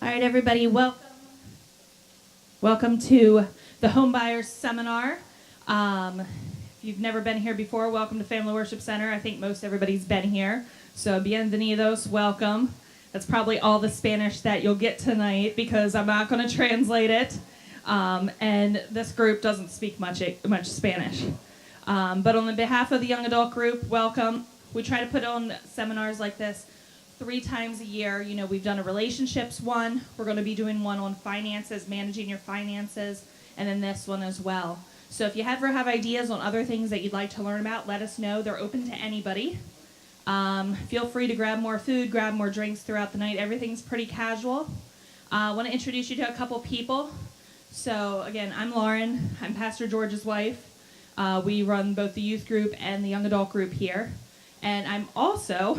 All right, everybody, welcome to the HomeBuyers Seminar. If you've never been here before, welcome to Family Worship Center. I think most everybody's been here. So bienvenidos, welcome. That's probably all the Spanish that you'll get tonight because I'm not going to translate it. And this group doesn't speak much Spanish. But on the behalf of the young adult group, welcome. We try to put on seminars like this 3 times a year. You know, we've done a relationships one. We're going to be doing one on finances, managing your finances, and then this one as well. So if you ever have ideas on other things that you'd like to learn about, let us know. They're open to anybody. Feel free to grab more food, grab more drinks throughout the night. Everything's pretty casual. I want to introduce you to a couple people. So again, I'm Lauren. I'm Pastor George's wife. We run both the youth group and the young adult group here. And I'm also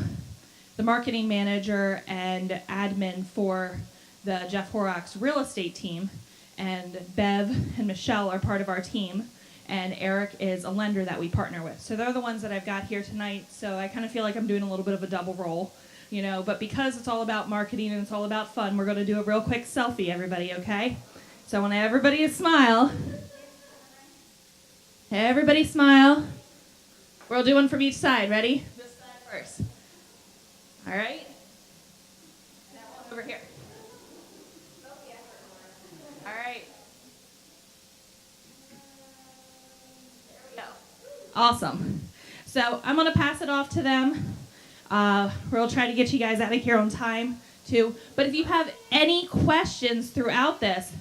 the marketing manager and admin for the Jeff Horrocks real estate team. And Bev and Michelle are part of our team. And Eric is a lender that we partner with. So they're the ones that I've got here tonight. So I kind of feel like I'm doing a little bit of a double role, you know. But because it's all about marketing and it's all about fun, we're going to do a real quick selfie, everybody, okay? So I want everybody to smile. Everybody smile. We'll do one from each side. Ready? This side first. All right? Now over here. All right. There we go. Awesome. So I'm going to pass it off to them. We'll try to get you guys out of here on time, too. But if you have any questions throughout this,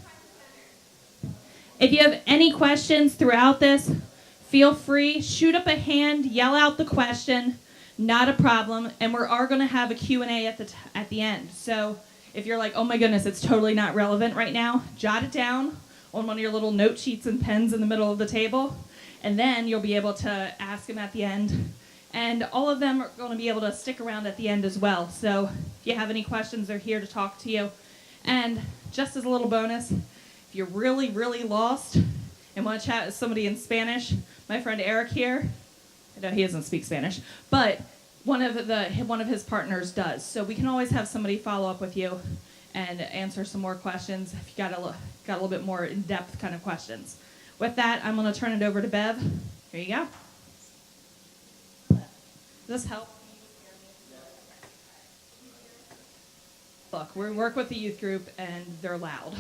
feel free, shoot up a hand, yell out the question, not a problem, and we are going to have a Q&A at the end. So if you're like, oh my goodness, it's totally not relevant right now, jot it down on one of your little note sheets and pens in the middle of the table, and then you'll be able to ask them at the end. And all of them are going to be able to stick around at the end as well. So if you have any questions, they're here to talk to you. And just as a little bonus, if you're really, really lost and want to chat with somebody in Spanish, my friend Eric here, I know he doesn't speak Spanish, but one of his partners does. So we can always have somebody follow up with you and answer some more questions if you got a little bit more in-depth kind of questions. With that, I'm going to turn it over to Bev. Here you go. Does this help? Look, we work with the youth group, and they're loud.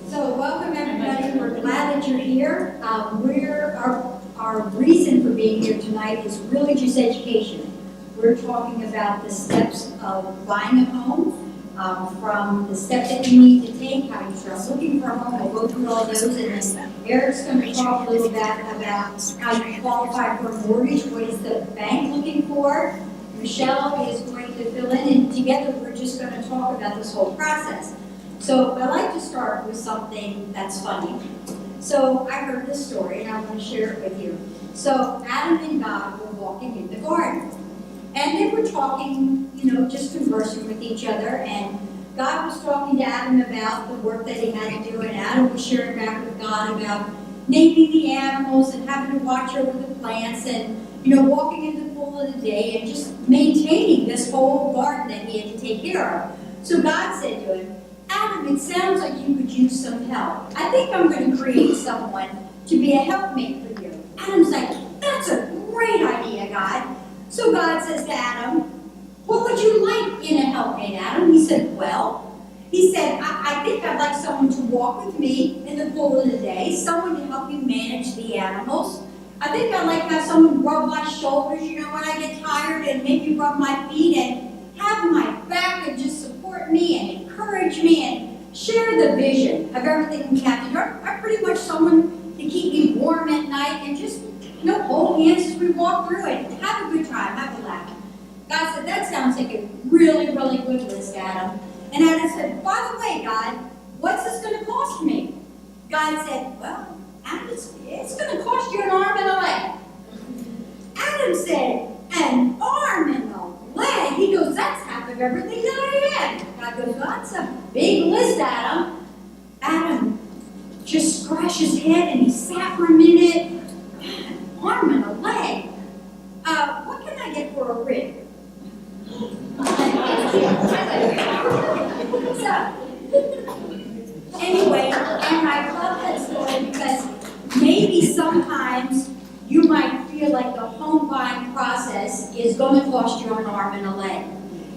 So welcome everybody. We're glad that you're here. Our reason for being here tonight is really just education. We're talking about the steps of buying a home, from the steps that you need to take, how you start looking for a home. We'll go through all those, and then Eric's going to talk a little bit about how you qualify for a mortgage. What is the bank looking for? Michelle is going to fill in, and together we're just going to talk about this whole process. So I like to start with something that's funny. So I heard this story, and I want to share it with you. So Adam and God were walking in the garden, and they were talking, just conversing with each other, and God was talking to Adam about the work that he had to do, and Adam was sharing back with God about naming the animals and having to watch over the plants and, walking in the cool of the day and just maintaining this whole garden that he had to take care of. So God said to him, Adam, it sounds like you could use some help. I think I'm going to create someone to be a helpmate for you. Adam's like, that's a great idea, God. So God says to Adam, what would you like in a helpmate, Adam? He said, I think I'd like someone to walk with me in the cool of the day, someone to help you manage the animals. I think I'd like to have someone rub my shoulders, when I get tired, and maybe rub my feet and have my back and just support me and encourage me and share the vision of everything we have to do. I'm pretty much someone to keep me warm at night and just, hold hands as we walk through it. Have a good time, have a laugh. God said, that sounds like a really, really good list, Adam. And Adam said, by the way, God, what's this going to cost me? God said, well, Adam, it's going to cost you an arm and a leg. Adam said, an arm and a leg? He goes, that's half of everything that I had. God goes, well, that's a big list, Adam. Adam just scratched his head and he sat for a minute. An arm and a leg? What can I get for a rib? So maybe sometimes you might feel like the home buying process is going to cost you an arm and a leg,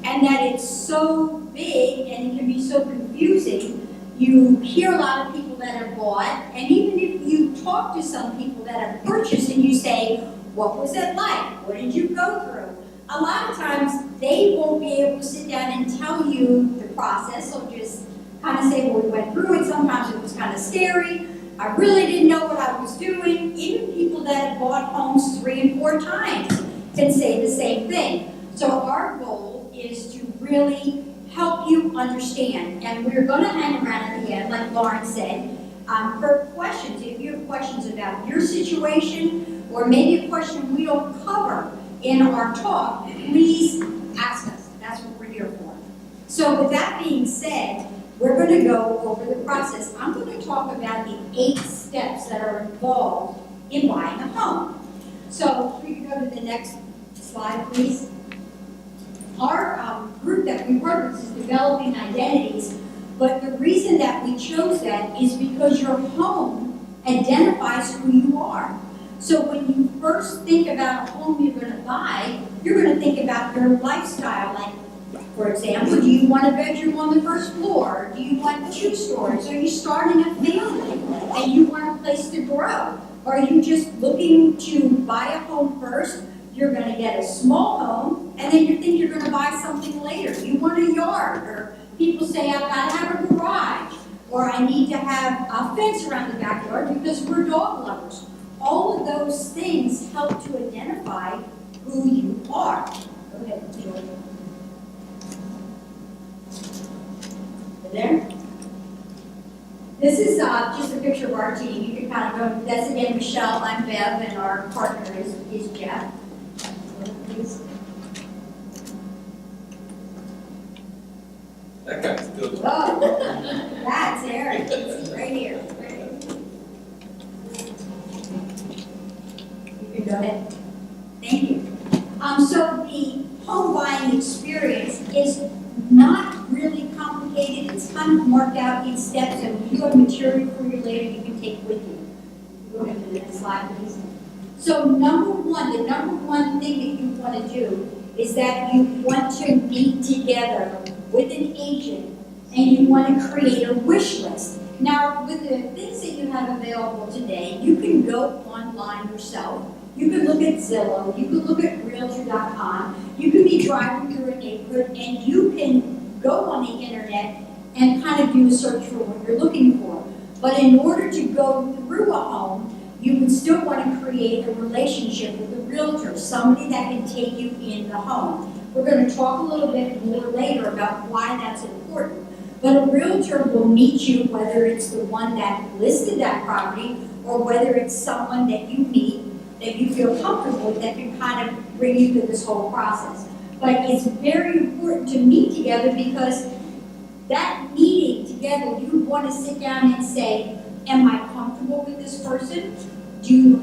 and that it's so big and it can be so confusing. You hear a lot of people that have bought, and even if you talk to some people that have purchased and you say, what was it like? What did you go through? A lot of times they won't be able to sit down and tell you the process. They'll just kind of say, well, we went through it. Sometimes it was kind of scary. I really didn't know what I was doing. Even people that have bought homes 3 and 4 times can say the same thing. So our goal is to really help you understand. And we're going to hang around at the end, like Lauren said, for questions. If you have questions about your situation, or maybe a question we don't cover in our talk, please ask us. That's what we're here for. So with that being said, we're going to go over the process. I'm going to talk about the 8 steps that are involved in buying a home. So if we can go to the next slide, please. Our group that we work with is developing identities, but the reason that we chose that is because your home identifies who you are. So when you first think about a home you're going to buy, you're going to think about your lifestyle. Like, for example, do you want a bedroom on the first floor? Do you want 2 stories? Are you starting a family and you want a place to grow? Are you just looking to buy a home first? You're going to get a small home, and then you think you're going to buy something later. You want a yard, or people say, I've got to have a garage, or I need to have a fence around the backyard because we're dog lovers. All of those things help to identify who you are. Go ahead, Julie. You there? This is just a picture of our team. You can kind of go, that's again Michelle, I'm Bev, and our partner is Jeff. Please. That guy's good. Oh, that's Eric. It's right here. You can go ahead. Thank you. So the home buying experience is not really complicated. It's kind of marked out in steps, and you have material for you later you can take with you. Go ahead to the next slide, please. So the number one thing that you want to do is that you want to meet together with an agent, and you want to create a wish list. Now, with the things that you have available today, you can go online yourself. You can look at Zillow, you can look at Realtor.com, you can be driving through a neighborhood, and you can go on the internet and kind of do a search for what you're looking for. But in order to go through a home, you would still want to create a relationship with a realtor, somebody that can take you in the home. We're going to talk a little bit more later about why that's important. But a realtor will meet you, whether it's the one that listed that property or whether it's someone that you meet that you feel comfortable with that can kind of bring you through this whole process. But it's very important to meet together because that meeting together, you want to sit down and say, am I comfortable with this person?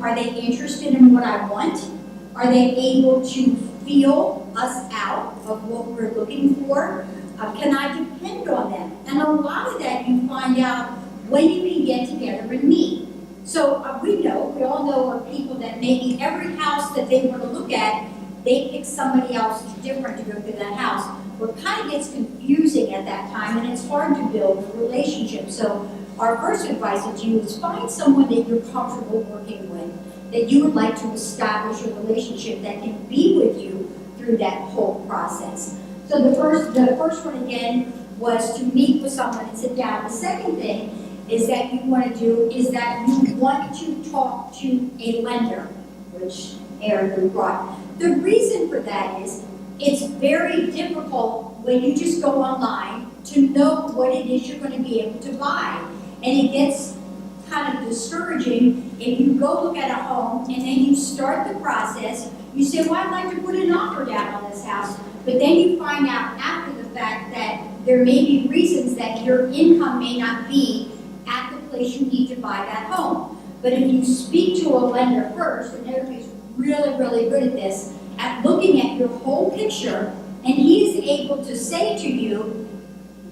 Are they interested in what I want? Are they able to feel us out of what we're looking for? Can I depend on them? And a lot of that you find out when you can get together and meet. So we all know of people that maybe every house that they want to look at, they pick somebody else different to go through that house. Well, it kind of gets confusing at that time, and it's hard to build a relationship. So our first advice to you is find someone that you're comfortable working with, that you would like to establish a relationship that can be with you through that whole process. So the first one again was to meet with someone and sit down. The second thing is that you want to do is that you want to talk to a lender, which Aaron brought. The reason for that is it's very difficult when you just go online to know what it is you're going to be able to buy. And it gets kind of discouraging if you go look at a home and then you start the process. You say, well, I'd like to put an offer down on this house. But then you find out after the fact that there may be reasons that your income may not be at the place you need to buy that home. But if you speak to a lender first, and everybody's really, really good at this, at looking at your whole picture, and he is able to say to you,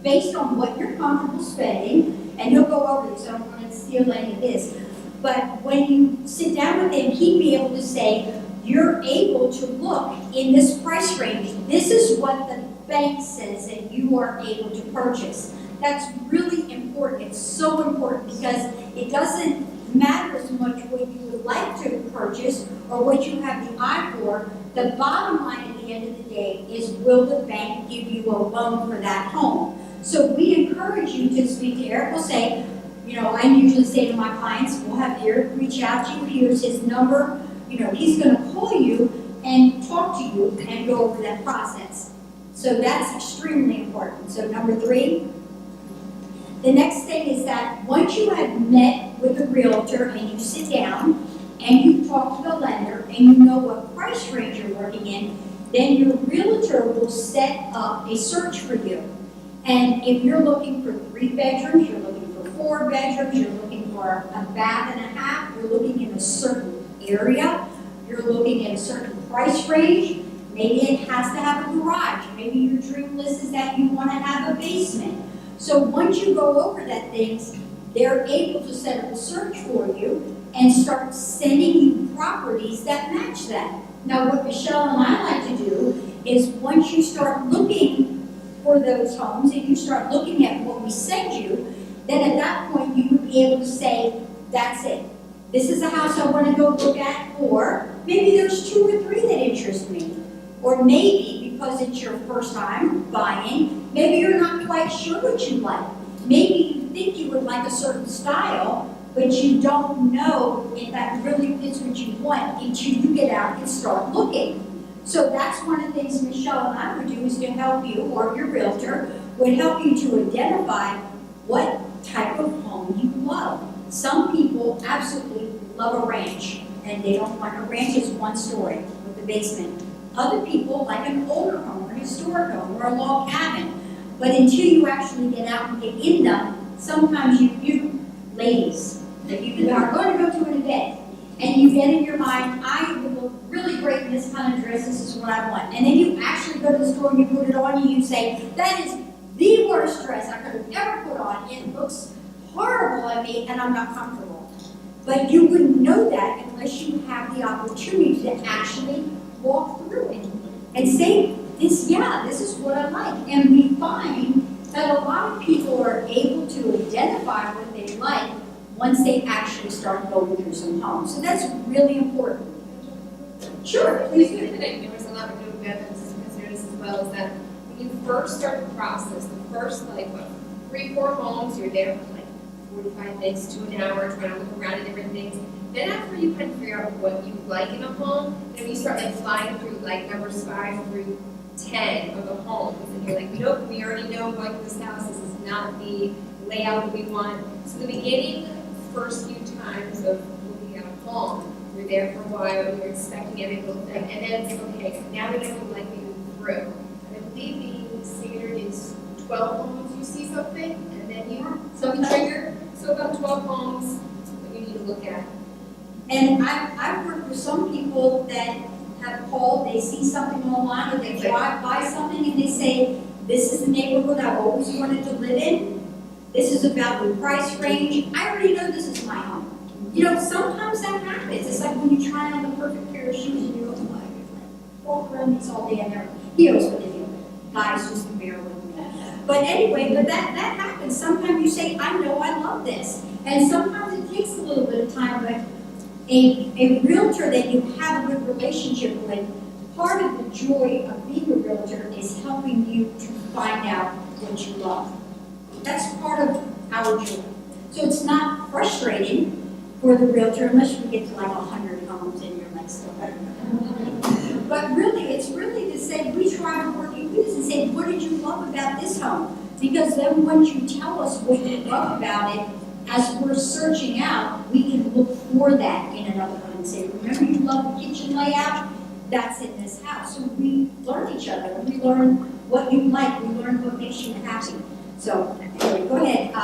based on what you're comfortable spending, and he'll go over this, I don't want to steal any of this, But when you sit down with him, he'd be able to say, you're able to look in this price range. This is what the bank says that you are able to purchase. That's really important. It's so important because it doesn't matter as much what you would like to purchase or what you have the eye for. The bottom line at the end of the day is, will the bank give you a loan for that home? So we encourage you to speak to Eric. We'll say, I usually say to my clients, we'll have Eric reach out to you. Here's his number. He's going to call you and talk to you and go over that process. So that's extremely important. So number 3, the next thing is that once you have met with a realtor and you sit down and you talk to the lender and you know what price range you're working in, then your realtor will set up a search for you. And if you're looking for 3 bedrooms, you're looking for 4 bedrooms, you're looking for a bath and a half, you're looking in a certain area, you're looking at a certain price range, maybe it has to have a garage, maybe your dream list is that you want to have a basement. So once you go over that things, they're able to set up a search for you and start sending you properties that match that. Now what Michelle and I like to do is once you start looking for those homes and you start looking at what we send you, then at that point you would be able to say, that's it. This is a house I want to go look at, or maybe there's 2 or 3 that interest me. Or maybe because it's your first time buying, maybe you're not quite sure what you like. Maybe you think you would like a certain style, but you don't know if that really fits what you want until you get out and start looking. So that's one of the things Michelle and I would do, is to help you, or your realtor would help you to identify what type of home you love. Some people absolutely love a ranch, and they don't like a ranch is 1 story with a basement. Other people like an older home, or a historic home, or a log cabin. But until you actually get out and get in them, sometimes you ladies, if you are going to go to an event, and you get in your mind, I would look really great in this kind of dress, this is what I want. And then you actually go to the store and you put it on, and you say, that is the worst dress I could have ever put on. It looks horrible on me, and I'm not comfortable. But you wouldn't know that unless you have the opportunity to actually walk through it and say, this is what I like. And we find that a lot of people are able to identify what they like once they actually start going through some homes. So that's really important. Sure, please do. I think there was a lot of new methods considers as well, is that when you first start the process, the first 3, 4 homes, you're there for 45 minutes to an hour trying to look around at different things. Then after you kind of figure out what you like in a home, then you start flying through numbers 5 through 10 of the homes, and you're like, nope, we already know this house, this is not the layout that we want. So the beginning, first few times of looking at a home, you're there for a while, you're expecting every little thing, and then it's okay, now we know what we like, we move through. And I believe the standard is 12 homes, you see something, and then you trigger, so about 12 homes that you need to look at. And I've worked with some people that have called, they see something online, or they drive by something and they say, this is the neighborhood I've always wanted to live in. This is about the price range. I already know this is my home. Sometimes that happens. It's like when you try on the perfect pair of shoes and you go, oh my God, walk around these all day and never. He knows what they do. Guys just bear with me. But anyway, that happens. Sometimes you say, I know I love this. And sometimes it takes a little bit of time, but a realtor that you have a good relationship with, part of the joy of being a realtor is helping you to find out what you love. That's part of our joy. So it's not frustrating for the realtor unless you get to 100 homes and you're still better. But really, it's really to say, we try to work with this and say, what did you love about this home? Because then once you tell us what you love about it, as we're searching out, we can look for that in another one and say, remember you love the kitchen layout? That's in this house. So we learn each other. We learn what you like. We learn what makes you happy. So anyway, go ahead.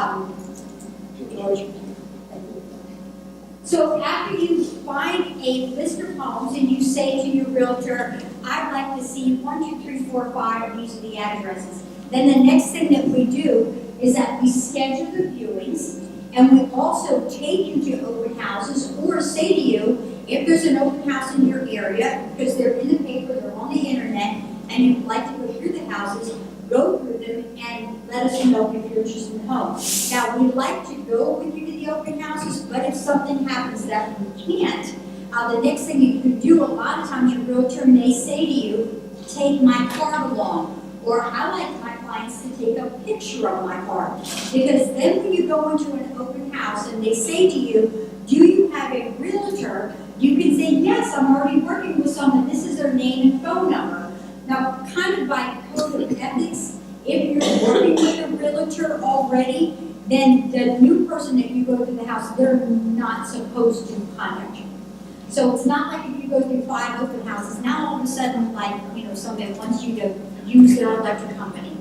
So after you find a list of homes and you say to your realtor, I'd like to see 1, 2, 3, 4, 5, these are the addresses. Then the next thing that we do is that we schedule the viewings. And we also take you to open houses or say to you, if there's an open house in your area, because they're in the paper, they're on the internet, and you'd like to go through the houses, go through them and let us know if you're interested in the home. Now, we like to go with you to the open houses, but if something happens that we can't, the next thing you can do, a lot of times your realtor may say to you, take my card along. Or I like my clients to take a picture of my card. Because then when you go into an open house and they say to you, do you have a realtor? You can say, yes, I'm already working with someone. This is their name and phone number. Now, kind of by code of ethics, if you're working with a realtor already, then the new person that you go to the house, they're not supposed to contact you. So it's not like if you go through 5 open houses, now all of a sudden, like, somebody wants you to use their electric company,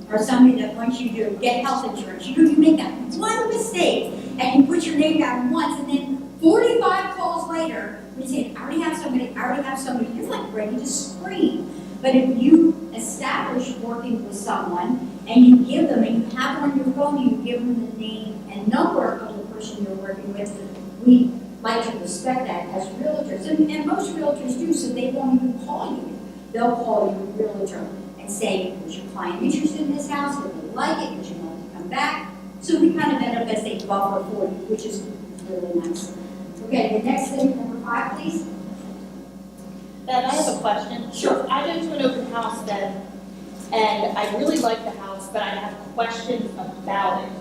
or somebody that wants you to get health insurance. You make that one mistake, and you put your name down once, and then 45 calls later, we say, I already have somebody, you're like ready to scream. But if you establish working with someone, and you give them, and you have it on your phone, you give them the name and number of the person you're working with, we like to respect that as realtors. And most realtors do, so they won't even call you. They'll call you a realtor and say, was your client interested in this house? Did they like it? Would you want to come back? So we kind of end up as a buffer for you, which is really nice. Okay, the next thing, number 5, please. Deb, I have a question. Sure. I go to an open house then, and I really like the house, but I have questions about it.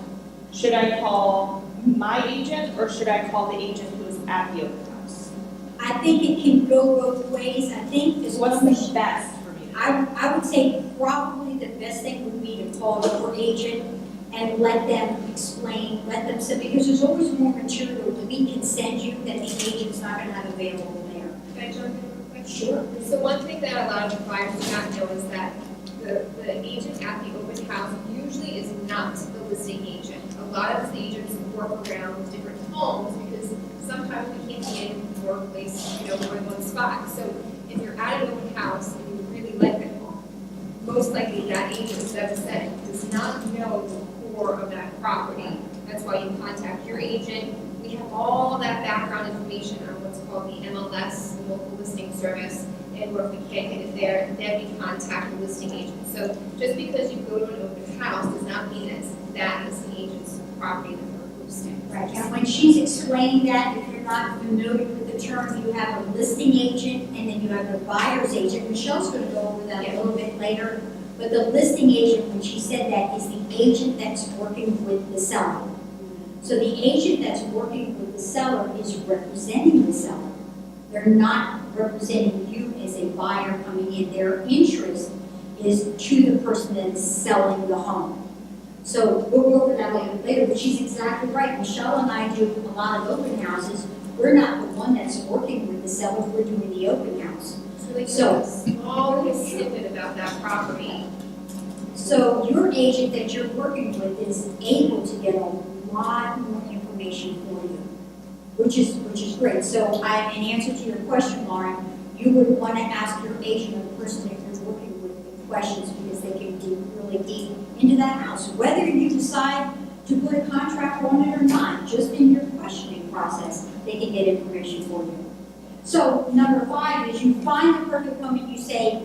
Should I call my agent, or should I call the agent who is at the open house? I think it can go both ways. I think as What's long as the best for me? I would say probably the best thing would be to call your agent and let them explain, let them say, because there's always more material that we can send you that the agent's not going to have available there. Can I jump in real quick? Sure. So one thing that a lot of the buyers do not know is that the agent at the open house usually is not the listing agent. A lot of the agents work around different homes because sometimes we can't be in one place, more in one spot. So if you're at an open house and you really like that home, most likely that agent, as Deb said, does not know the core of that property. That's why you contact your agent. We have all that background information on what's called the MLS, the local listing service, and or if we can't get it there, then we contact the listing agent. So just because you go to an open house does not mean it's that listing agent's property that we're listing. Right, and when she's explaining that, if you're not familiar with the term, you have a listing agent and then you have the buyer's agent. Michelle's going to go over that a little bit later. But the listing agent, when she said that, is the agent that's working with the seller. So the agent that's working with the seller is representing the seller. They're not representing you as a buyer coming in. Their interest is to the person that is selling the home. So we'll go over that a little bit later, but she's exactly right. Michelle and I do a lot of open houses. We're not the one that's working with the seller, we're doing the open house. So a small little snippet about that property. So your agent that you're working with is able to get a lot more information for you, which is great. So in answer to your question, Lauren, you would want to ask your agent or the person that you're working with the questions because they can dig really deep into that house. Whether you decide to put a contract on it or not, just in your questioning process, they can get information for you. So number 5 is you find the perfect home and you say,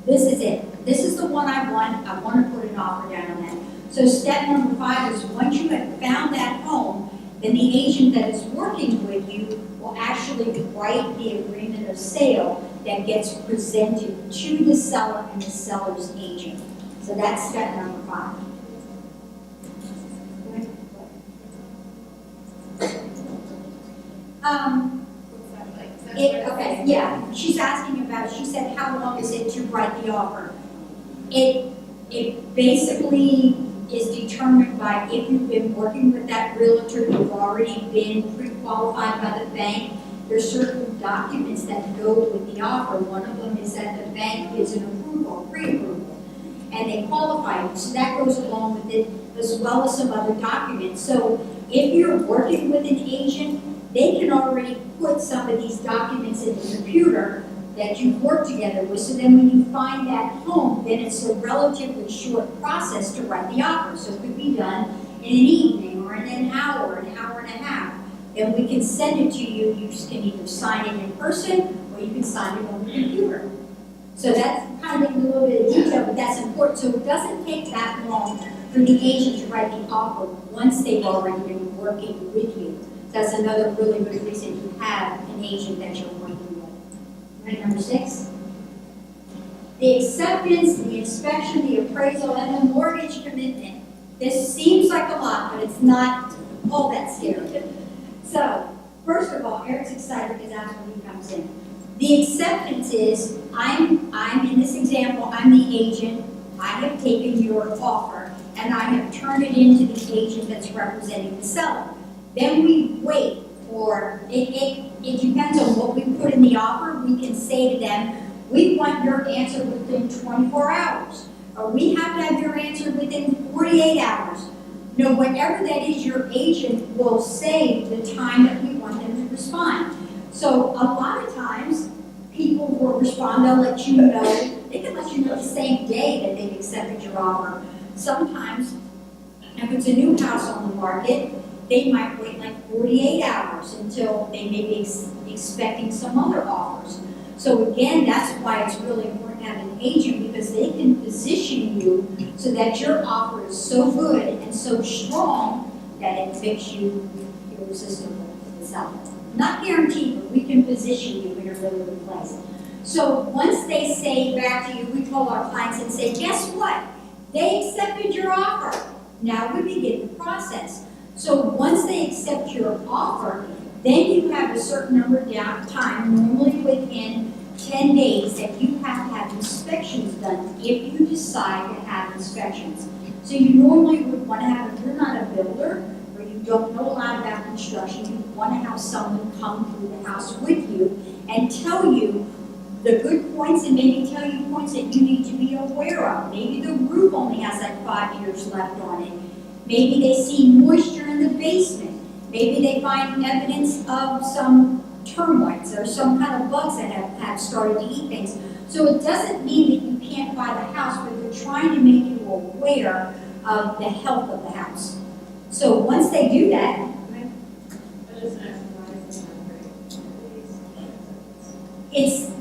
this is it. This is the one I want to put an offer down on that. So step number 5 is once you have found that home, then the agent that is working with you will actually write the agreement of sale that gets presented to the seller and the seller's agent. So that's step number 5. What's that like? Is that Okay, yeah, she's asking about, she said, how long is it to write the offer? It basically is determined by if you've been working with that realtor, you've already been pre-qualified by the bank. There's certain documents that go with the offer. One of them is that the bank gives an approval, pre-approval, and they qualify you. So that goes along with it, as well as some other documents. So if you're working with an agent, they can already put some of these documents in the computer that you've worked together with, so then when you find that home, then it's a relatively short process to write the offer. So it could be done in an evening or in an hour and a half, then we can send it to you. You can either sign it in person or you can sign it on the computer. So that's kind of a little bit of detail, but that's important. So it doesn't take that long for the agent to write the offer once they've already been working with you. That's another really good reason to have an agent that you're working with. Right, number 6? The acceptance, the inspection, the appraisal, and the mortgage commitment. This seems like a lot, but it's not all that scary. So, first of all, Eric's excited because that's when he comes in. The acceptance is, I'm in this example, I'm the agent, I have taken your offer, and I have turned it into the agent that's representing the seller. Then we wait for, it depends on what we put in the offer. We can say to them, we want your answer within 24 hours, or we have to have your answer within 48 hours. You know, whatever that is, your agent will say the time that we want them to respond. So a lot of times, people will respond, they'll let you know, they can let you know the same day that they've accepted your offer. Sometimes, if it's a new house on the market, they might wait like 48 hours until they may be expecting some other offers. So again, that's why it's really important to have an agent, because they can position you so that your offer is so good and so strong that it makes you irresistible to the seller. Not guaranteed, but we can position you in a really good place. So once they say back to you, we call our clients and say, guess what? They accepted your offer. Now we begin the process. So once they accept your offer, then you have a certain number of time, normally within 10 days, that you have to have inspections done if you decide to have inspections. So you normally would want to have, if you're not a builder or you don't know a lot about construction, you want to have someone come through the house with you and tell you the good points and maybe tell you points that you need to be aware of. Maybe the roof only has like 5 years left on it. Maybe they see moisture in the basement. Maybe they find evidence of some termites or some kind of bugs that have started to eat things. So it doesn't mean that you can't buy the house, but they're trying to make you aware of the health of the house. So once they do that,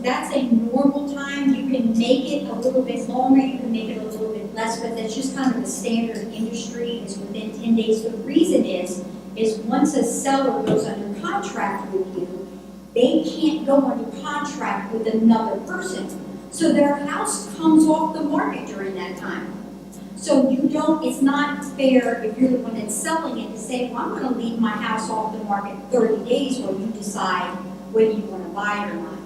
that's a normal time. You can make it a little bit longer, you can make it a little bit less, but that's just kind of the standard industry, is within 10 days. The reason is once a seller goes under contract with you, they can't go under contract with another person. So their house comes off the market during that time. So it's not fair if you're the one that's selling it to say, well, I'm going to leave my house off the market 30 days while you decide whether you want to buy it or not.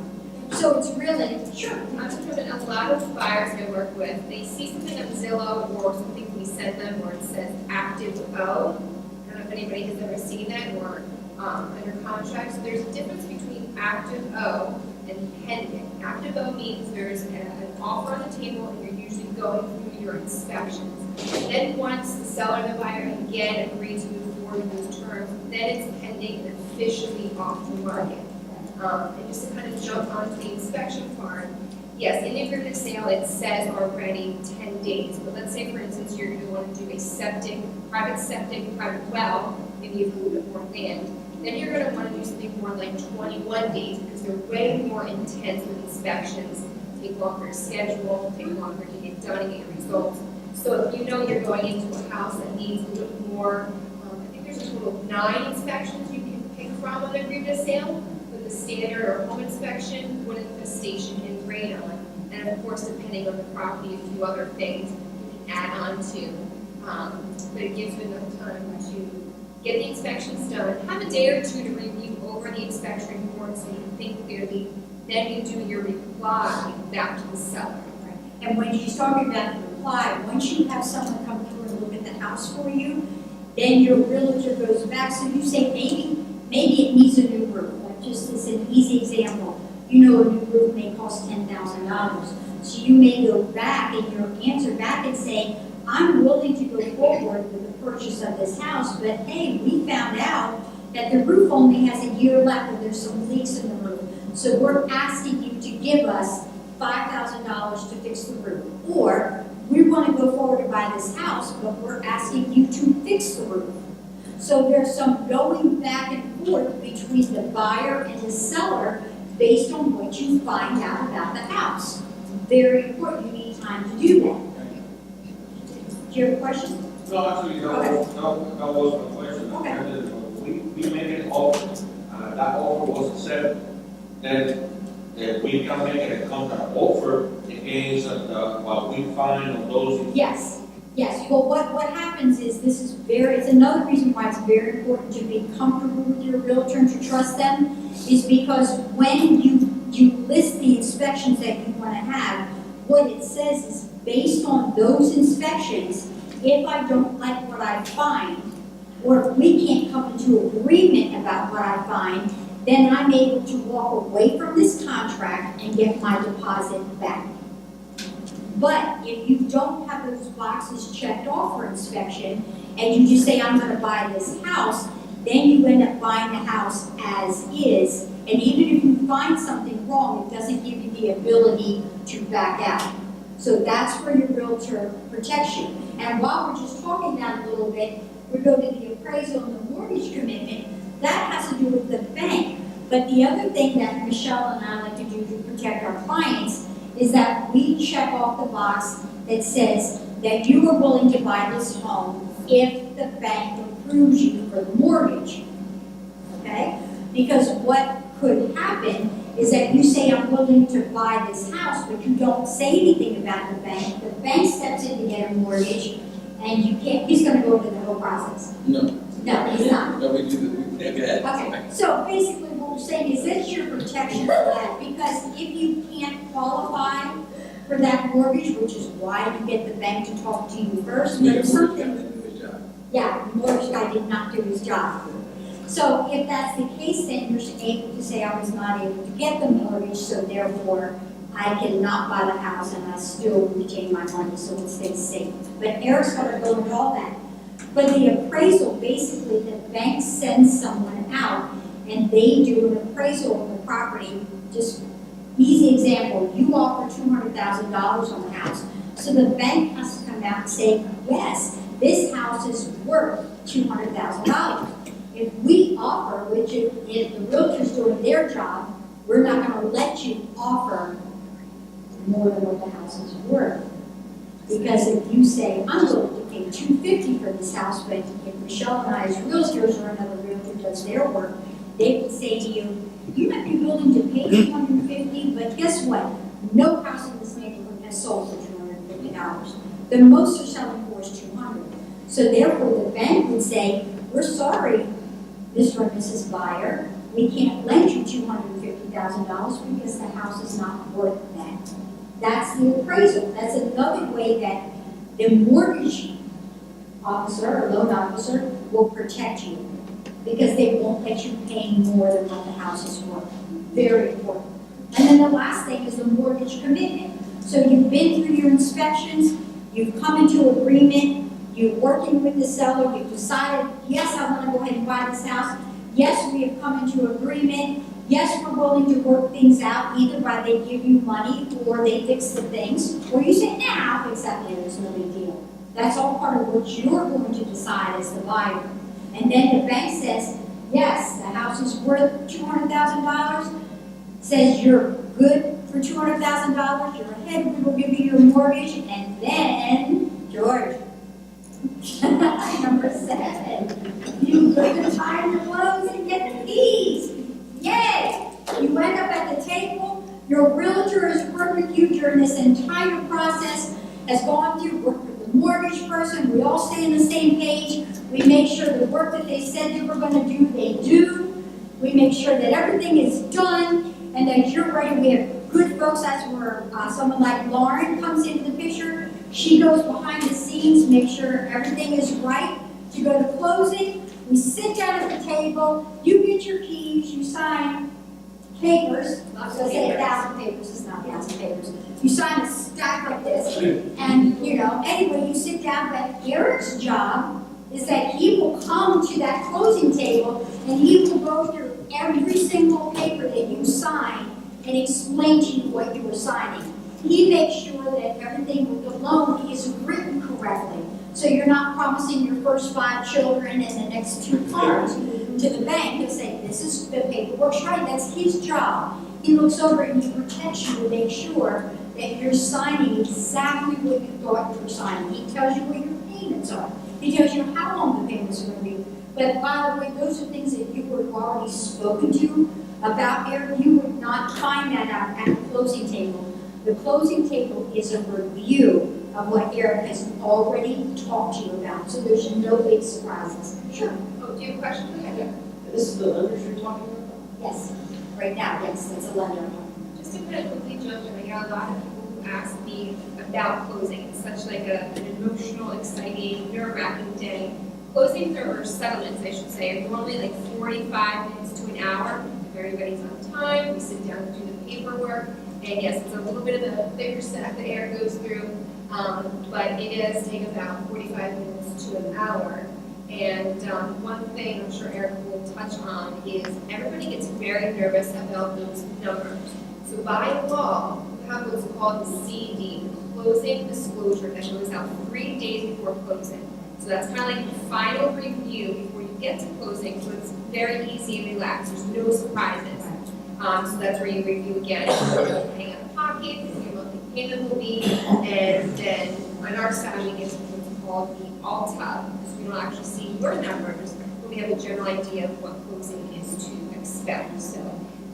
So it's really, sure. I'm determined, a lot of buyers I work with, they see something on Zillow or something we send them where it says active O. I don't know if anybody has ever seen that, or under contract. So there's a difference between active O and pending. Active O means there's an offer on the table and you're usually going through your inspections. Then once the seller and the buyer again agree to move forward with those terms, then it's pending and officially off the market. And just to kind of jump onto the inspection part, yes, in the agreement of sale, it says already 10 days. But let's say, for instance, you're going to want to do a private well, maybe you have a little bit more land. Then you're going to want to do something more like 21 days, because they're way more intense with inspections, take longer to schedule, take longer to get done and get results. So if you know you're going into a house that needs a little bit more, I think there's a total of 9 inspections you can pick from on the agreement of sale. Standard or home inspection, wood infestation, and radon, and of course, depending on the property, a few other things you can add on to. But it gives you enough time to get the inspections done, have a day or two to review over the inspection report so you think clearly, then you do your reply back to the seller. Right. And when she's talking about the reply, once you have someone come through and look at the house for you, then your realtor goes back, so you say maybe it needs a new roof. Just as an easy example, you know a new roof may cost $10,000. So you may go back in your answer back and say, I'm willing to go forward with the purchase of this house, but hey, we found out that the roof only has a year left and there's some leaks in the roof. So we're asking you to give us $5,000 to fix the roof. Or we want to go forward and buy this house, but we're asking you to fix the roof. So there's some going back and forth between the buyer and the seller based on what you find out about the house. Very important, you need time to do that. Do you have a question? No, actually, that was my question. Okay. We made an offer, that offer was accepted, then we can make a counter offer against what we find on those. Yes, yes. Well, what happens is, it's another reason why it's very important to be comfortable with your realtor and to trust them, is because when you list the inspections that you want to have, what it says is based on those inspections, if I don't like what I find, or if we can't come into agreement about what I find, then I'm able to walk away from this contract and get my deposit back. But if you don't have those boxes checked off for inspection, and you just say, I'm gonna buy this house, then you end up buying the house as is, and even if you find something wrong, it doesn't give you the ability to back out. So that's where your realtor protects you. And while we're just talking that a little bit, we go to the appraisal and the mortgage commitment. That has to do with the bank. But the other thing that Michelle and I like to do to protect our clients is that we check off the box that says that you are willing to buy this home if the bank approves you for the mortgage. Okay? Because what could happen is that you say, I'm willing to buy this house, but you don't say anything about the bank. The bank steps in to get a mortgage, and you can't, he's gonna go into the whole process. No. No, he's not. No, we do, yeah, go ahead. Okay, so basically what we're saying is that's your protection for that, because if you can't qualify for that mortgage, which is why you get the bank to talk to you first, but if something, yeah, the mortgage guy did not do his job. So if that's the case, then you're able to say, I was not able to get the mortgage, so therefore I cannot buy the house and I still retain my money, so it stays safe. But Eric's gonna go into all that. But the appraisal, basically, the bank sends someone out and they do an appraisal of the property. Just easy example, you offer $200,000 on the house. So the bank has to come out and say, yes, this house is worth $200,000. If we offer, which if the realtor's doing their job, we're not gonna let you offer more than what the house is worth. Because if you say, I'm willing to pay $250 for this house, but if Michelle and I as realtors or another realtor does their work, they would say to you, you might be willing to pay $250, but guess what? No house in this neighborhood has sold for $250. The most they're selling for is $200. So therefore, the bank would say, we're sorry, Mr. and Mrs. Buyer, we can't lend you $250,000 because the house is not worth that. That's the appraisal. That's another way that the mortgage officer or loan officer will protect you, because they won't let you pay more than what the house is worth. Very important. And then the last thing is the mortgage commitment. So you've been through your inspections, you've come into agreement, you're working with the seller, you've decided, yes, I want to go ahead and buy this house. Yes, we have come into agreement. Yes, we're willing to work things out, either by they give you money or they fix the things, or you say, nah, I'll fix that later, it's no big deal. That's all part of what you're going to decide as the buyer. And then the bank says, yes, the house is worth $200,000, says you're good for $200,000, you're ahead, we will give you your mortgage, and then, George, number 7, you go to time to close and get the keys. Yay! You end up at the table, your realtor has worked with you during this entire process, has gone through, worked with the mortgage person, we all stay on the same page, we make sure the work that they said they were going to do, they do, we make sure that everything is done, and that you're ready. We have good folks, that's where someone like Lauren comes into the picture. She goes behind the scenes, make sure everything is right to go to closing. We sit down at the table, you get your keys, you sign papers. I was going to say 1,000 papers, it's not 1,000 papers. You sign a stack like this, and anyway, you sit down, but Eric's job is that he will come to that closing table and he will go through every single paper that you sign and explain to you what you were signing. he makes sure that everything with the loan is written correctly. So you're not promising your first 5 children and the next 2 cars to the bank. He'll say, this is the paperwork's right, that's his job. He looks over and he protects you to make sure that you're signing exactly what you thought you were signing. He tells you what your payments are. He tells you how long the payments are going to be. But by the way, those are things that you would have already spoken to about Eric. You would not find that out at the closing table. The closing table is a review of what Eric has already talked to you about. So there's no big surprises. Sure. Oh, do you have a question? Yeah. This is the lenders you're talking about? Yes. Right now, yes, that's a lender. Just to kind of quickly jump in, I got a lot of people who ask me about closing. It's such like an emotional, exciting, nerve-wracking day. Closings or settlements, I should say, are normally like 45 minutes to an hour. If everybody's on time, we sit down and do the paperwork. And yes, it's a little bit of a thicker step that Eric goes through, but it does take about 45 minutes to an hour. And one thing I'm sure Eric will touch on is everybody gets very nervous about those numbers. So by law, we have what's called the CD, closing disclosure, that goes out 3 days before closing. So that's kind of like the final review before you get to closing, so it's very easy and relaxed. There's no surprises. So that's where you review again, paying out of pocket, what your monthly payment will be, and then on our side, we get to what's called the ALTA, because we don't actually see your numbers, but we have a general idea of what closing is to expect. So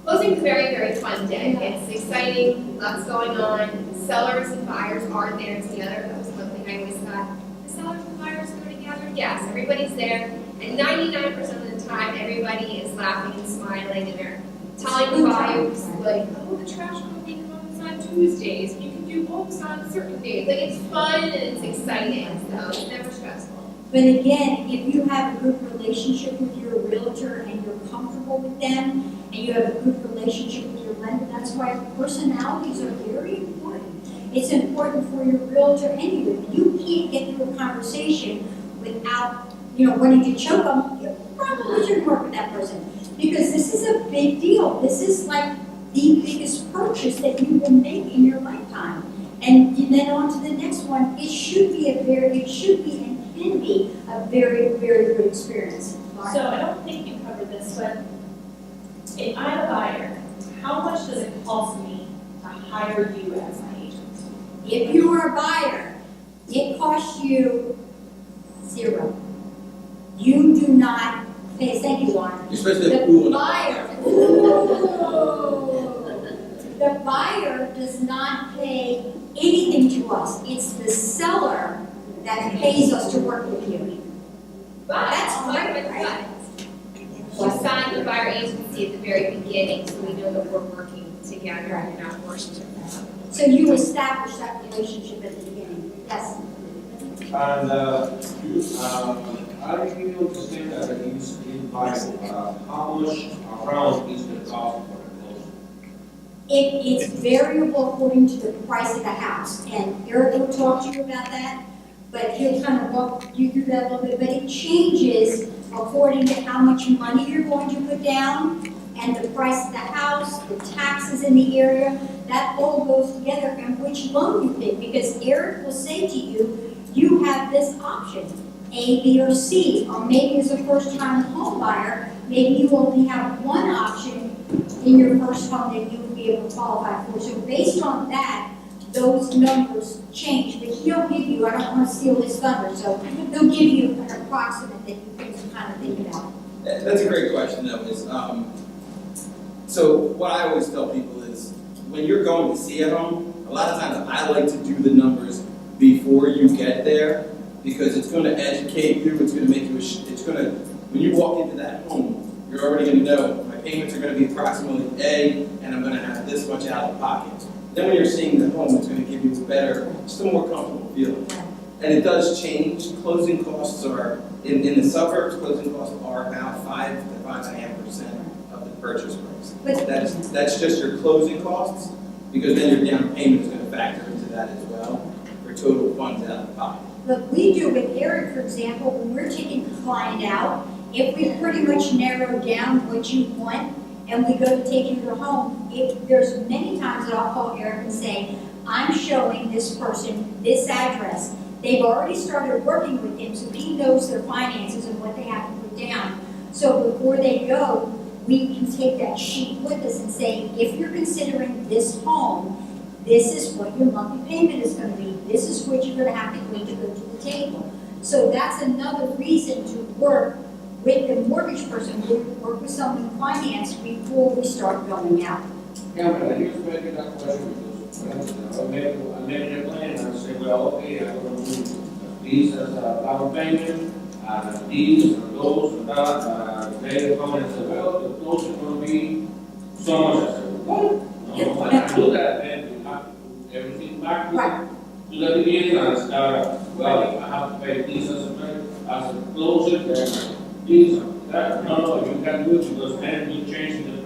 closing is a very, very fun day. It's exciting, lots going on. Sellers and buyers are there together. That was one thing I always thought. The sellers and buyers go together? Yes, everybody's there. And 99% of the time, everybody is laughing and smiling, and they're telling the buyers, like, oh, the trash company comes on Tuesdays, and you can do books on certain days. Like, it's fun and it's exciting, so it's never stressful. But again, if you have a good relationship with your realtor and you're comfortable with them, and you have a good relationship with your lender, that's why personalities are very important. It's important for your realtor and you. If you can't get through a conversation without, wanting to choke them, you probably shouldn't work with that person. Because this is a big deal. This is like the biggest purchase that you will make in your lifetime. And then on to the next one, it should be and can be a very, very good experience. So I don't think you covered this, but if I'm a buyer, how much does it cost me to hire you as my agent? If you are a buyer, it costs you $0. You do not pay, thank you, Lauren. You're supposed to have pool The in buyer, the buyer does not pay anything to us. It's the seller that pays us to work with you. But, That's but, we signed the buyer agency at the very beginning, so we know that we're working together and not working together. So you establish that relationship at the beginning. Yes. And, how do you understand that it's in Bible? How much around is the cost for the closing? It's variable according to the price of the house. And Eric will talk to you about that, but he'll kind of walk you through that a little bit. But it changes according to how much money you're going to put down and the price of the house, the taxes in the area. That all goes together and which loan you pick. Because Eric will say to you, you have this option, A, B, or C. Or maybe as a first-time home buyer, maybe you only have one option in your first home that you would be able to qualify for. So based on that, those numbers change. But he'll give you, I don't want to steal his thunder, so he'll give you an approximate that you can kind of think about. That's a great question, though, so what I always tell people is, when you're going to see a home, a lot of times I like to do the numbers before you get there, because it's going to educate you, it's going to make you, when you walk into that home, you're already going to know, my payments are going to be approximately A, and I'm going to have this much out of pocket. Then when you're seeing the home, it's going to give you a better, just a more comfortable feeling. And it does change. Closing costs are, in the suburbs, closing costs are about 5 to 5.5% of the purchase price. But That's just your closing costs, because then your down payment is going to factor into that as well, for total funds out of the pocket. But we do with Eric, for example, when we're taking a client out, if we pretty much narrow down what you want and we go to take you to your home, there's many times that I'll call Eric and say, I'm showing this person this address. They've already started working with him, so he knows their finances and what they have to put down. So before they go, we can take that sheet with us and say, if you're considering this home, this is what your monthly payment is gonna be. This is what you're gonna have to bring to go to the table. So that's another reason to work with the mortgage person, work with someone in finance before we start going out. Yeah, but I just making that question because I'm making a plan and I say, well, okay, I'm gonna do these as a down payment, these and those and that, they come and say, well, those are gonna be so much. I said, what? No, I can't do that, then you have to do everything back Right. to the beginning and start, well, if I have to pay these as a payment, as a closer, then these, that, no, you can do it because then you change the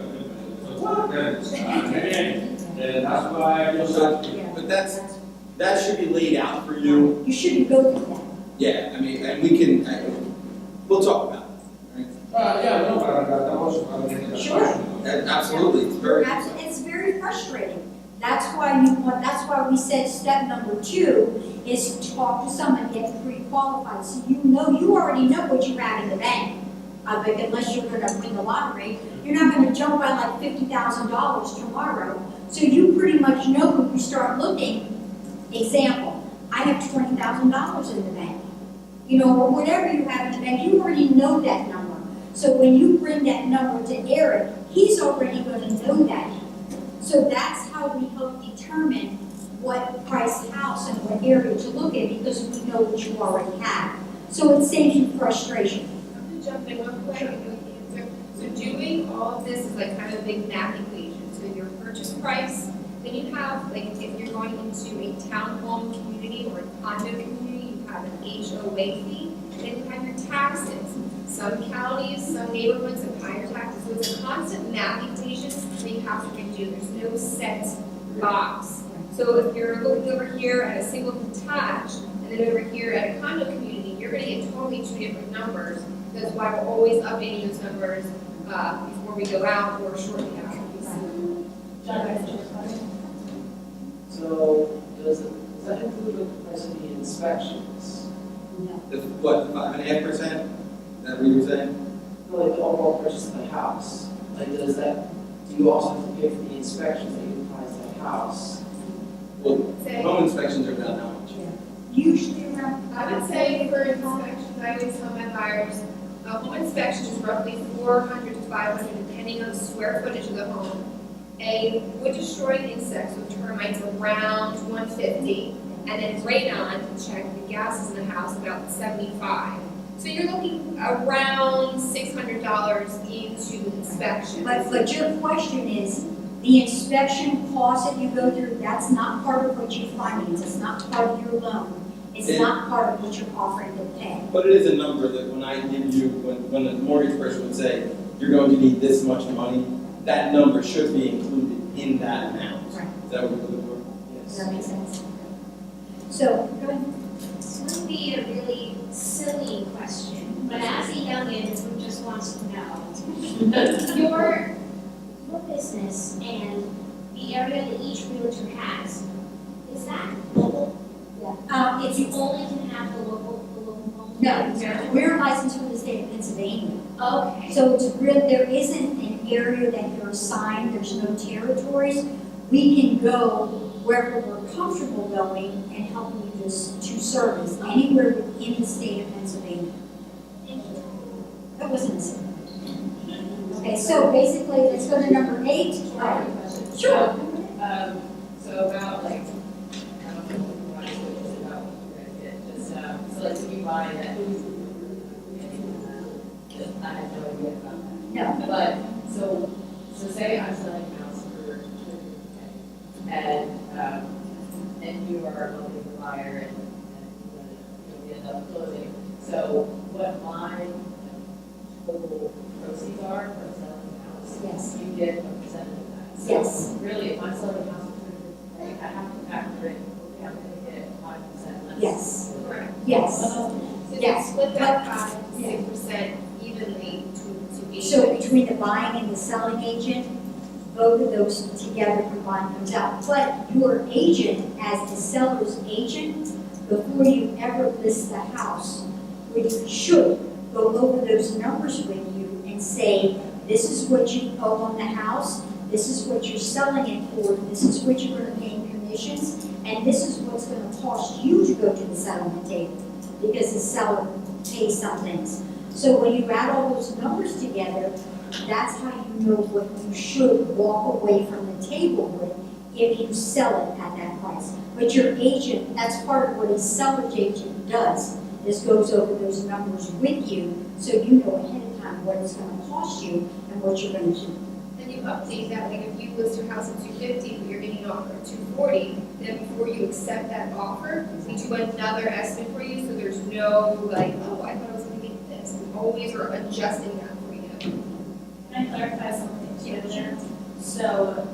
what? Then that's why I just said, But that should be laid out for you. You shouldn't go through that. Yeah, I mean, and we can, we'll talk about it. yeah, no, but that was, Sure. Right? Absolutely, it's very. It's very frustrating. That's why we said step number 2 is to talk to someone, get pre-qualified. So you already know what you have in the bank. But unless you're gonna win the lottery, you're not gonna jump by like $50,000 tomorrow. So you pretty much know when you start looking, example, I have $20,000 in the bank. You know, or whatever you have in the bank, you already know that number. So when you bring that number to Eric, he's already gonna know that. So that's how we help determine what price house and what area to look at, because we know what you already have. So it saves you frustration. I'm gonna jump in one quick and we can answer. So doing all of this is like kind of a big math equation. So your purchase price, then you have, like if you're going into a townhome community or a condo community, you have an HOA fee, then you have your taxes. Some counties, some neighborhoods have higher taxes, so it's a constant math equation that you have to do. There's no set box. So if you're looking over here at a single detached, and then over here at a condo community, you're gonna get totally 2 different numbers. That's why we're always updating those numbers before we go out or shortly after. So does that include the price of the inspections? The, what, 5.5%? Is that what you were saying? No, like the overall purchase of the house. Like does that, do you also have to pay for the inspections that you apply to the house? Well, Say- home inspections are about how much? Usually around. I would say for inspections, I would tell my buyers, a home inspection is roughly 400 to 500, depending on the square footage of the home. A wood destroying insects with termites around 150, and then radon to check the gases in the house about 75. So you're looking around $600 into inspection. But your question is, the inspection cost that you go through, that's not part of what you finance, it's not part of your loan. It's not part of what you're offering to pay. But it is a number that when I give you, when a mortgage person would say, you're going to need this much money, that number should be included in that amount. Right. Is that what you're looking for? Does that make sense? So, go ahead. This would be a really silly question, but as a youngin who just wants to know, your business and the area that each realtor has, is that local? It's, You only can have the local homes? no, we're licensed for the state of Pennsylvania. Okay. So it's real, there isn't an area that you're assigned, there's no territories. We can go wherever we're comfortable going and helping you just to service anywhere within the state of Pennsylvania. Thank you. That wasn't a secret. Okay, so basically, let's go to number 8. Sure. So about like, I don't know what it is about what you guys get, just, so like if you buy that, I have no idea about that. No. But, so say I'm selling a house for $250K, and you are looking for a buyer and you end up closing. So what my total proceeds are from selling the house? Yes. You get a percentage of that. So Yes. really, if I'm selling a house for $250K, I have to factor in, okay, I'm gonna get 5% less. Yes. Correct. Yes. So Yes. split that 5 to Yeah. 6% evenly to be. So between the buying and the selling agent, both of those together combined comes out. But your agent, as the seller's agent, before you ever list the house, should go over those numbers with you and say, this is what you owe on the house, this is what you're selling it for, this is what you're going to pay in commissions, and this is what's going to cost you to go to the settlement table, because the seller pays some things. So when you add all those numbers together, that's how you know what you should walk away from the table with if you sell it at that price. But your agent, that's part of what a seller's agent does, is goes over those numbers with you, so you know ahead of time what it's gonna cost you and what you're gonna do. And you update that, like if you list your house at 250, but you're getting an offer of 240, then before you accept that offer, we do another estimate for you, so there's no like, oh, I thought I was gonna get this. We always are adjusting that for you. Can I clarify something too there? So,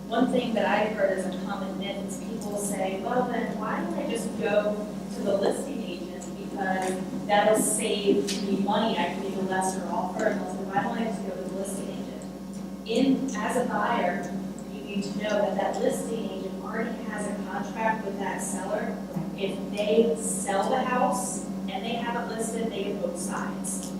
one thing that I've heard as a common myth is people say, well then, why don't I just go to the listing agent, because that'll save me money, I can get a lesser offer, and they'll say, why don't I just go to the listing agent? As a buyer, you need to know that that listing agent already has a contract with that seller. If they sell the house and they have it listed, they get both sides.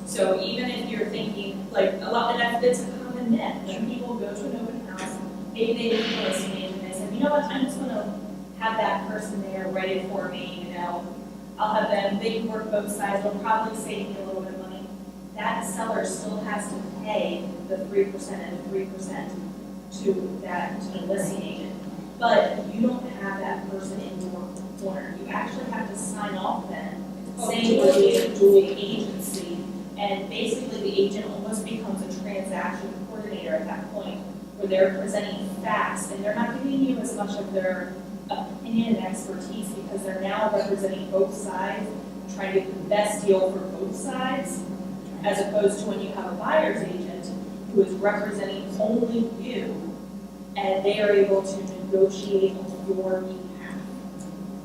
So even if you're thinking, like, a lot, and that's a common myth, when people go to an open house, maybe they didn't know a listing agent, they said, you know what, I'm just gonna have that person there write it for me, I'll have them, they can work both sides, they'll probably save me a little bit of money. That seller still has to pay the 3% and the 3% to the listing agent. But you don't have that person in your corner. You actually have to sign off then, saying we're being a dual agency. And basically the agent almost becomes a transaction coordinator at that point, where they're presenting facts and they're not giving you as much of their opinion and expertise, because they're now representing both sides, trying to get the best deal for both sides, as opposed to when you have a buyer's agent who is representing only you, and they are able to negotiate on your behalf.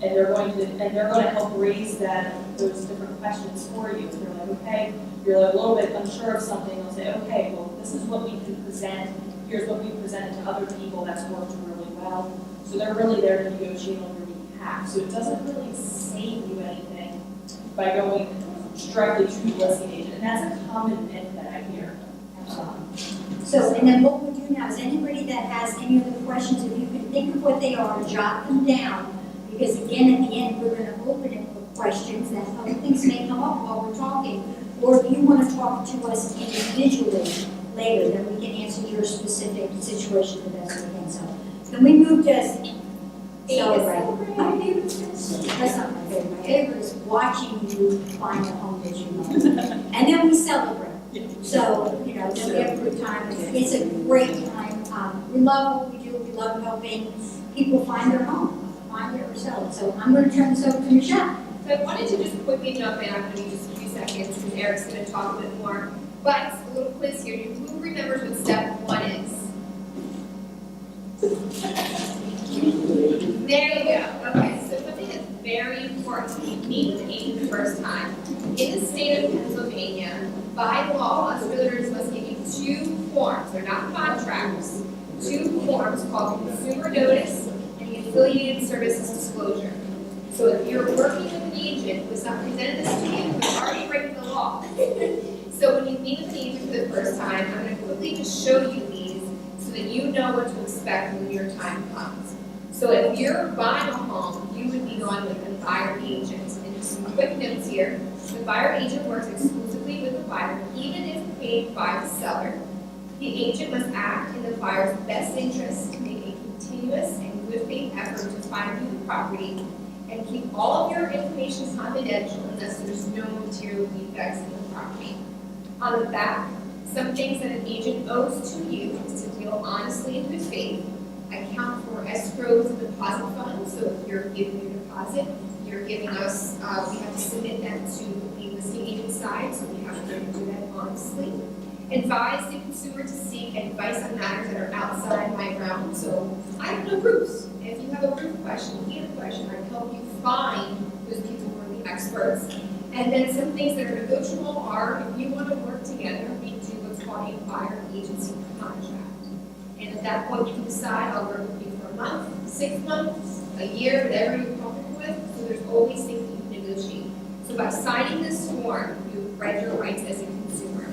And they're going to help raise those different questions for you. If you're like, okay, you're a little bit unsure of something, they'll say, okay, well, this is what we can present, here's what we presented to other people that's worked really well. So they're really there to negotiate on your behalf. So it doesn't really save you anything by going directly to the listing agent. And that's a common myth that I hear. So, and then what we'll do now is anybody that has any other questions, if you can think of what they are, jot them down. Because again, at the end, we're gonna open it for questions, that other things may come up while we're talking. Or if you wanna talk to us individually later, then we can answer your specific situation the best we can. So, can we move to celebrate? My favorite is, that's not my favorite. My favorite is watching you find a home that you love. And then we celebrate. So, then we have a good time. It's a great time. We love what we do. We love helping people find their home, find it or sell it. So I'm going to turn this over to Michelle. So I wanted to just quickly jump in, I'm going to need just a few seconds, because Eric's going to talk a bit more. But a little quiz here, who remembers what step 1 is? There you go. Okay, so something that's very important when you meet with an agent the first time. In the state of Pennsylvania, by law, us realtors must give you 2 forms. They're not contracts. 2 forms called consumer notice and the affiliated services disclosure. So if you're working with an agent who's not presented this to you, it's already breaking the law. So when you meet with an agent for the first time, I'm going to quickly just show you these so that you know what to expect when your time comes. So if you're buying a home, you would be going with a buyer agent. And just some quick notes here. The buyer agent works exclusively with the buyer, even if paid by the seller. The agent must act in the buyer's best interest to make a continuous and good faith effort to find you the property and keep all of your information confidential unless there's no material defects in the property. On the back, some things that an agent owes to you is to deal honestly in good faith, account for escrows and deposit funds. So if you're giving your deposit, you're giving us, we have to submit that to the listing agent side, so we have to do that honestly. Advise the consumer to seek advice on matters that are outside my realm. So I don't know roofs. If you have a roof question, heating question, I can help you find those people who are the experts. And then some things that are negotiable are, if you want to work together, we do what's called a buyer agency contract. And at that point, you can decide, I'll work with you for a month, 6 months, a year, whatever you're comfortable with. So there's always things that you can negotiate. So by signing this form, you've read your rights as a consumer.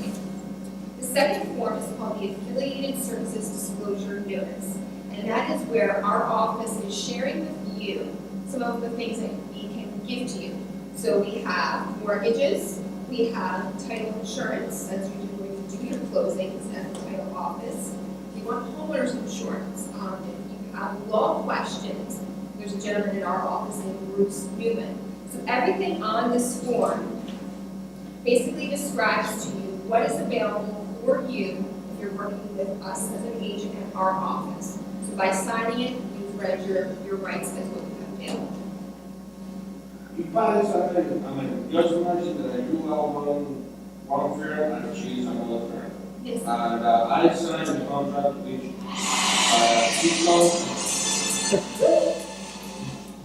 The second form is called the Affiliated Services Disclosure Notice. And that is where our office is sharing with you some of the things that we can give to you. So we have mortgages, we have title insurance, that's usually where you do your closings at the title office. If you want homeowners insurance, if you have law questions, there's a gentleman in our office named Bruce Newman. So everything on this form basically describes to you what is available for you if you're working with us as an agent at our office. So by signing it, you've read your rights as what you have available. If just imagine that you are one firm and she is another firm. Yes. And I signed a contract which, 6 months.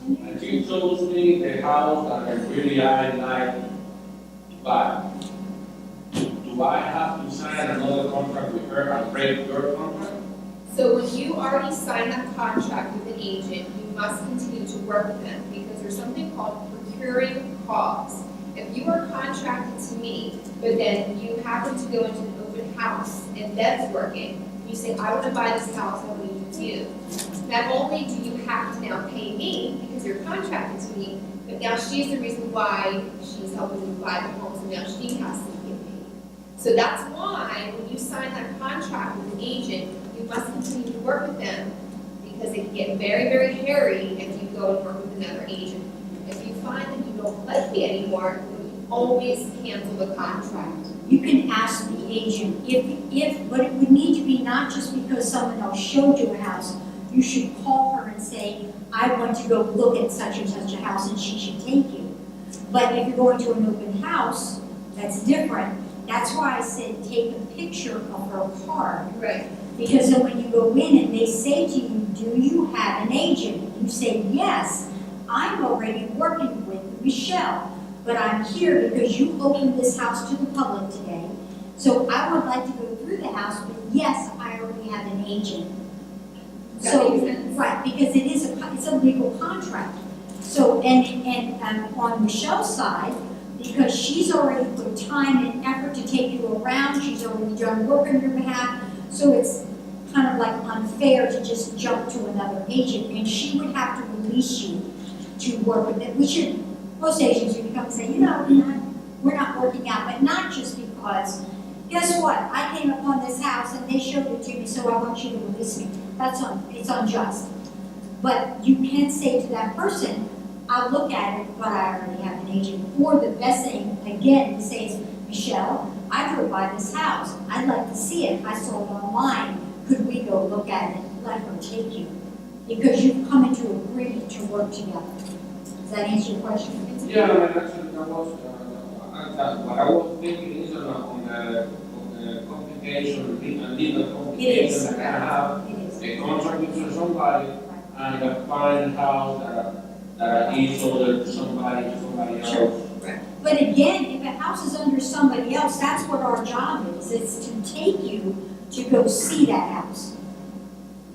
And she shows me the house that I really like to buy. Do I have to sign another contract with her and break your contract? So when you already sign that contract with an agent, you must continue to work with them because there's something called procuring cause. If you are contracted to me, but then you happen to go into an open house and Deb's working, and you say, I want to buy this house, I want to use you. Not only do you have to now pay me because you're contracted to me, but now she's the reason why she's helping you buy the home, so now she has to get paid. So that's why when you sign that contract with an agent, you must continue to work with them because it can get very, very hairy if you go and work with another agent. If you find that you don't like me anymore, you always cancel the contract. You can ask the agent but it would need to be not just because someone else showed you a house. You should call her and say, I want to go look at such and such a house and she should take you. But if you're going to an open house, that's different. That's why I said take a picture of her card. Right. Because then when you go in and they say to you, do you have an agent? You say, yes, I'm already working with Michelle, but I'm here because you opened this house to the public today. So I would like to go through the house, but yes, I already have an agent. That makes sense. Right, because it's a legal contract. So, and on Michelle's side, because she's already put time and effort to take you around, she's already done work on your behalf, so it's kind of like unfair to just jump to another agent, and she would have to release you to work with it. Most agents would come and say, we're not working out, but not just because, guess what, I came upon this house and they showed it to me, so I want you to release me. It's unjust. But you can say to that person, I'll look at it, but I already have an agent. Or the best thing, again, to say is, Michelle, I drove by this house. I'd like to see it. I saw it online. Could we go look at it? Let her take you. Because you've come into agreement to work together. Does that answer your question? Yeah, actually, that was, what I was thinking is on the complication, legal complication that I have, It is. a contract with somebody, and a fine house that is sold to somebody else. Sure. But again, if a house is under somebody else, that's what our job is. It's to take you to go see that house.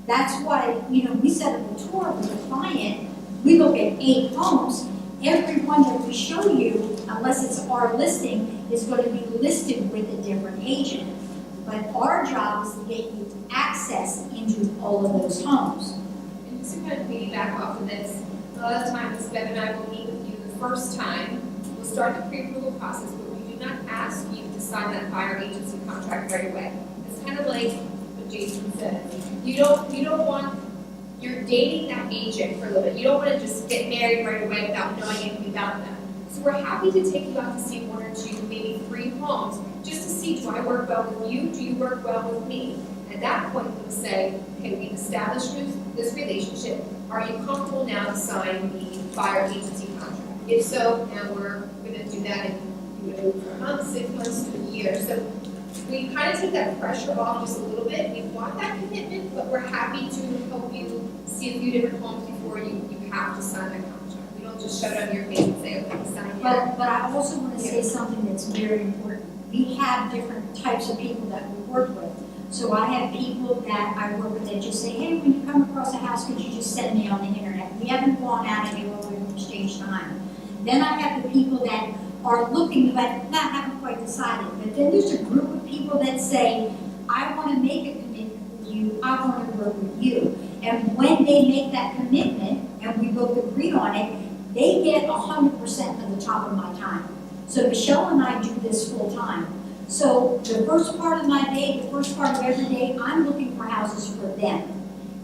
That's why, we set up a tour with a client. We look at 8 homes. Every one that we show you, unless it's our listing, is going to be listed with a different agent. But our job is to get you access into all of those homes. And just to kind of piggyback off of this, a lot of times Bev and I will meet with you the first time. We'll start the pre-approval process, but we do not ask you to sign that buyer agency contract right away. It's kind of like what Jason said. You're dating that agent for a little bit. You don't want to just get married right away without knowing anything about them. So we're happy to take you out to see 1 or 2, maybe 3 homes, just to see, do I work well with you? Do you work well with me? At that point, we'll say, okay, we've established this relationship. Are you comfortable now to sign the buyer agency contract? If so, now we're going to do that and you would move for a month, 6 months to a year. So we kind of take that pressure off just a little bit. We want that commitment, but we're happy to help you see a few different homes before you have to sign that contract. We don't just shove it on your face and say, okay, sign it. But I also want to say something that's very important. We have different types of people that we work with. So I have people that I work with that just say, hey, when you come across a house, could you just send me on the internet? We haven't gone out anywhere, we've exchanged time. Then I have the people that are looking, but not haven't quite decided. But then there's a group of people that say, I want to make a commitment with you, I want to work with you. And when they make that commitment, and we both agree on it, they get 100% of the top of my time. So Michelle and I do this full time. So the first part of my day, the first part of every day, I'm looking for houses for them.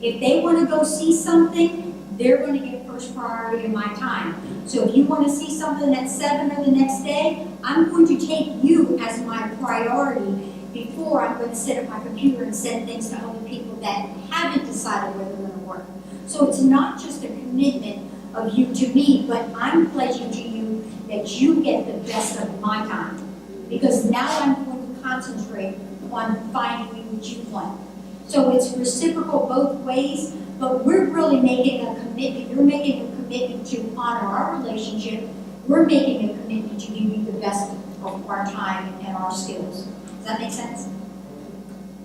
If they want to go see something, they're going to get first priority of my time. So if you want to see something at 7 or the next day, I'm going to take you as my priority before I'm going to sit at my computer and send things to other people that haven't decided whether they're going to work. So it's not just a commitment of you to me, but I'm pledging to you that you get the best of my time. Because now I'm going to concentrate on finding you what you want. So it's reciprocal both ways, but we're really making a commitment. You're making a commitment to honor our relationship. We're making a commitment to give you the best of our time and our skills. Does that make sense?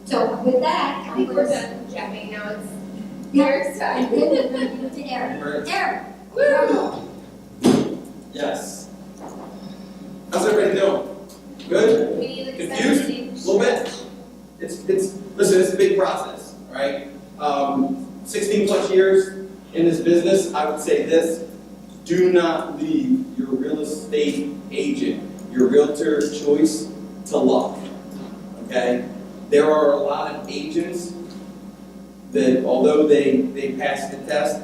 So with that, I I'm think going we're to... done jamming now, it's Eric's time. And then we're going to give it to Eric. Eric! Woo! Yes. How's everybody doing? Good? We need to Confused? A little bit. Listen, it's a big process, all right? 16 plus years in this business, I would say this: do not leave your real estate agent, your realtor choice, to luck, okay? There are a lot of agents that, although they pass the test,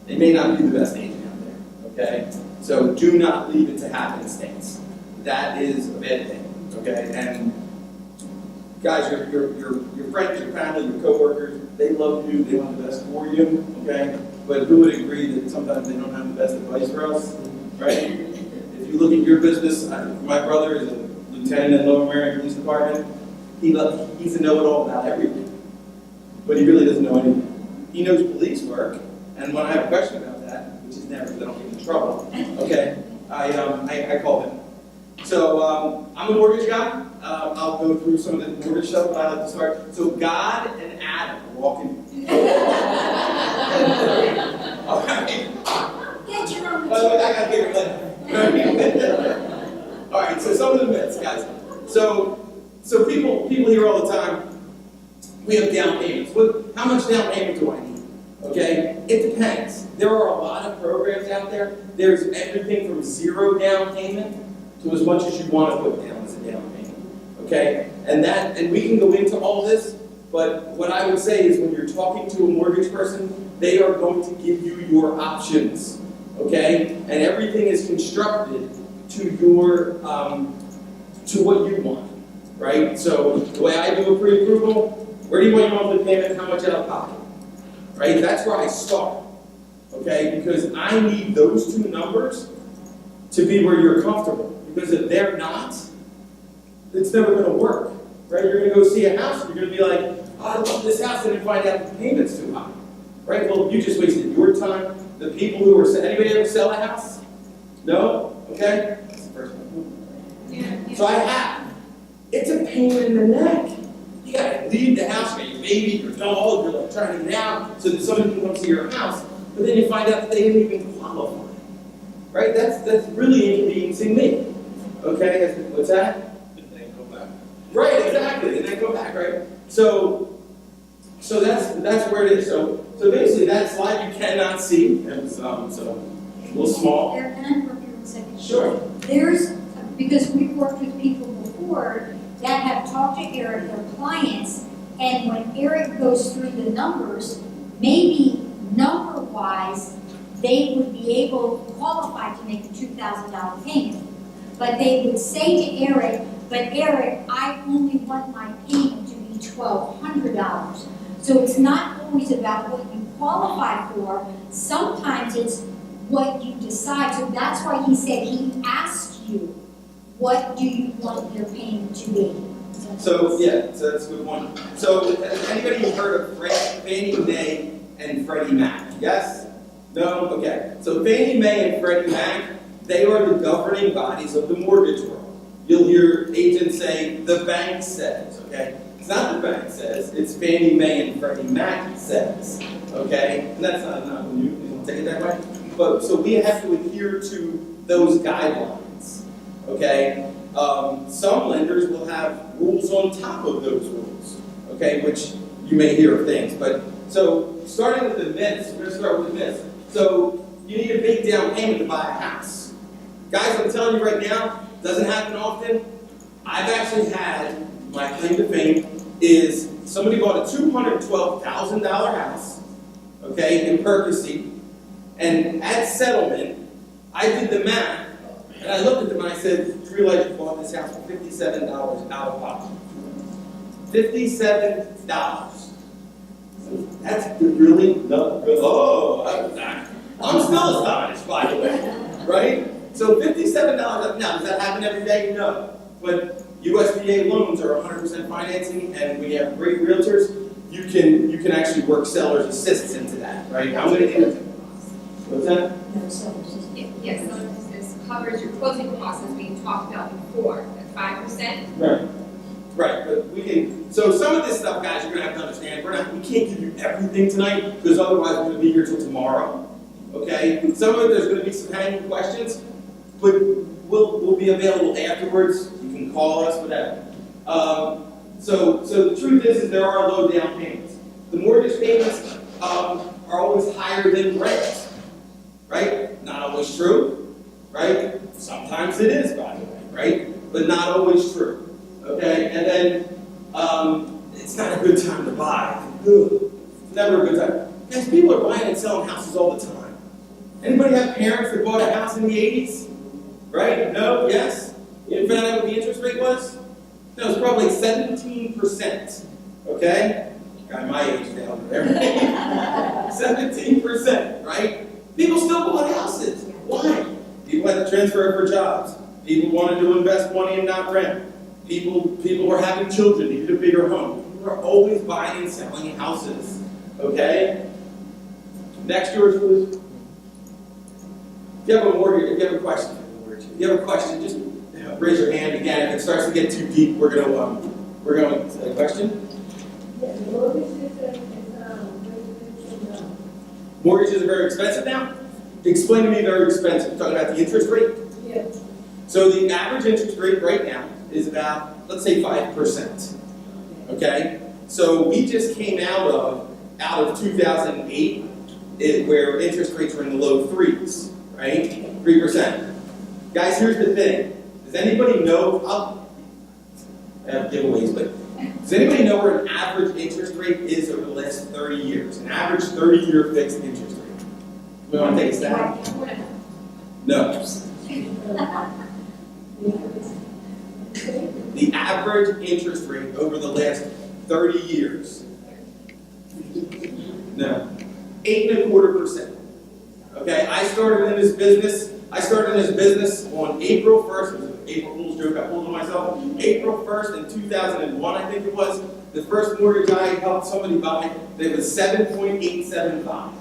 they may not be the best agent out there, okay? So do not leave it to happenstance. That is a bad thing, okay? And guys, your friends, your family, your coworkers, they love you, they want the best for you, okay? But who would agree that sometimes they don't have the best advice for us, right? If you look at your business, my brother is a lieutenant in Lower Merion Police Department. He's a know-it-all about everything, but he really doesn't know anything. He knows police work, and when I have a question about that, which is never, because I don't get in trouble, okay, I call him. So I'm a mortgage guy. I'll go through some of the mortgage stuff, but I like to start. So God and Adam are walking. All right. Get your own By the way, I got to get it. All right. So some of the myths, guys. So people hear all the time, we have down payments. How much down payment do I need? Okay, it depends. There are a lot of programs out there. There's everything from 0 down payment to as much as you want to put down as a down payment. Okay, and we can go into all this, but what I would say is when you're talking to a mortgage person, they are going to give you your options. Okay, and everything is constructed to your to what you want. Right. So the way I do a pre-approval, where do you want your monthly payment? How much out of pocket? Right? That's where I start, okay? Because I need those two numbers to be where you're comfortable. Because if they're not, it's never going to work, right? You're going to go see a house, and you're going to be like, oh, I love this house, and then find out the payment's too high, right? Well, you just wasted your time. The people who are, anybody ever sell a house? No? Okay? That's the first one. Yeah. So I have. It's a pain in the neck. You gotta leave the house, you got your baby, your dog, you're like trying to get out so that somebody can come see your house. But then you find out that they didn't even qualify. Right? That's really inconveniencing me. Okay? What's that? And then go back. Right, exactly. And then go back, right? So that's where it is. So basically that slide you cannot see. It was so a little small. Eric, can I interrupt you 1 second? Sure. Because we've worked with people before that have talked to Eric, their clients, and when Eric goes through the numbers, maybe number-wise, they would be able to qualify to make a $2,000 payment. But they would say to Eric, but Eric, I only want my payment to be $1,200. So it's not always about what you qualify for. Sometimes it's what you decide. So that's why he said he asked you, what do you want your payment to be? So that's a good one. So has anybody heard of Fannie Mae and Freddie Mac? Yes? No? Okay. So Fannie Mae and Freddie Mac, they are the governing bodies of the mortgage world. You'll hear agents say, the bank says, okay? It's not the bank says, it's Fannie Mae and Freddie Mac says, okay? And that's not when you don't take it that way. But, so we have to adhere to those guidelines, okay? Some lenders will have rules on top of those rules, okay? Which you may hear of things, but, so starting with the myths, we're gonna start with the myths. So, you need a big down payment to buy a house. Guys, I'm telling you right now, doesn't happen often. I've actually had, my claim to fame is somebody bought a $212,000 house, okay, in Percy, and at settlement, I did the math, and I looked at them and I said, you realize you bought this house for $57 out of pocket. $57. That's really not good. Oh, I'm still astonished, by the way, right? So $57, now, does that happen every day? No. But USDA loans are 100% financing, and we have great realtors. You can actually work seller's assistance into that, right? I'm going to what's that? No, so, Yes, so this covers your closing costs as we talked about before, at 5%. Right. Right, but we can, so some of this stuff, guys, you're going to have to understand, we can't give you everything tonight, because otherwise we're going to be here till tomorrow, okay? Some of it, there's going to be some hanging questions, but we'll be available afterwards. You can call us, whatever. So the truth is there are low down payments. The mortgage payments are always higher than rent, right? Not always true, right? Sometimes it is, by the way, right? But not always true. Okay, and then it's not a good time to buy. Ugh. It's never a good time. Guys, people are buying and selling houses all the time. Anybody have parents that bought a house in the 80s? Right? No? Yes? You found out what the interest rate was? No, it's probably 17%. Okay? Got my age down there. 17%, right? People still bought houses. Why? People had to transfer for jobs. People wanted to invest money and not rent. People were having children, needed a bigger home. People are always buying and selling houses. Okay? Next, George, please. If you have a mortgage, if you have a question, just raise your hand. Again, if it starts to get too deep, we're going to question. Mortgages are very expensive now? Explain to me very expensive. You're talking about the interest rate? Yeah. So the average interest rate right now is about, let's say, 5%. Okay? So we just came out of 2008, where interest rates were in the low 3s, right? 3%. Guys, here's the thing. Does anybody know, I have giveaways, but does anybody know where an average interest rate is over the last 30 years? An average 30-year fixed interest rate. We want to take a stab? No. The average interest rate over the last 30 years. No. 8.25%. Okay, I started in this business on April 1st. It was an April Fool's joke I pulled on myself. April 1st in 2001, I think it was. The first mortgage I helped somebody buy, it was 7.875.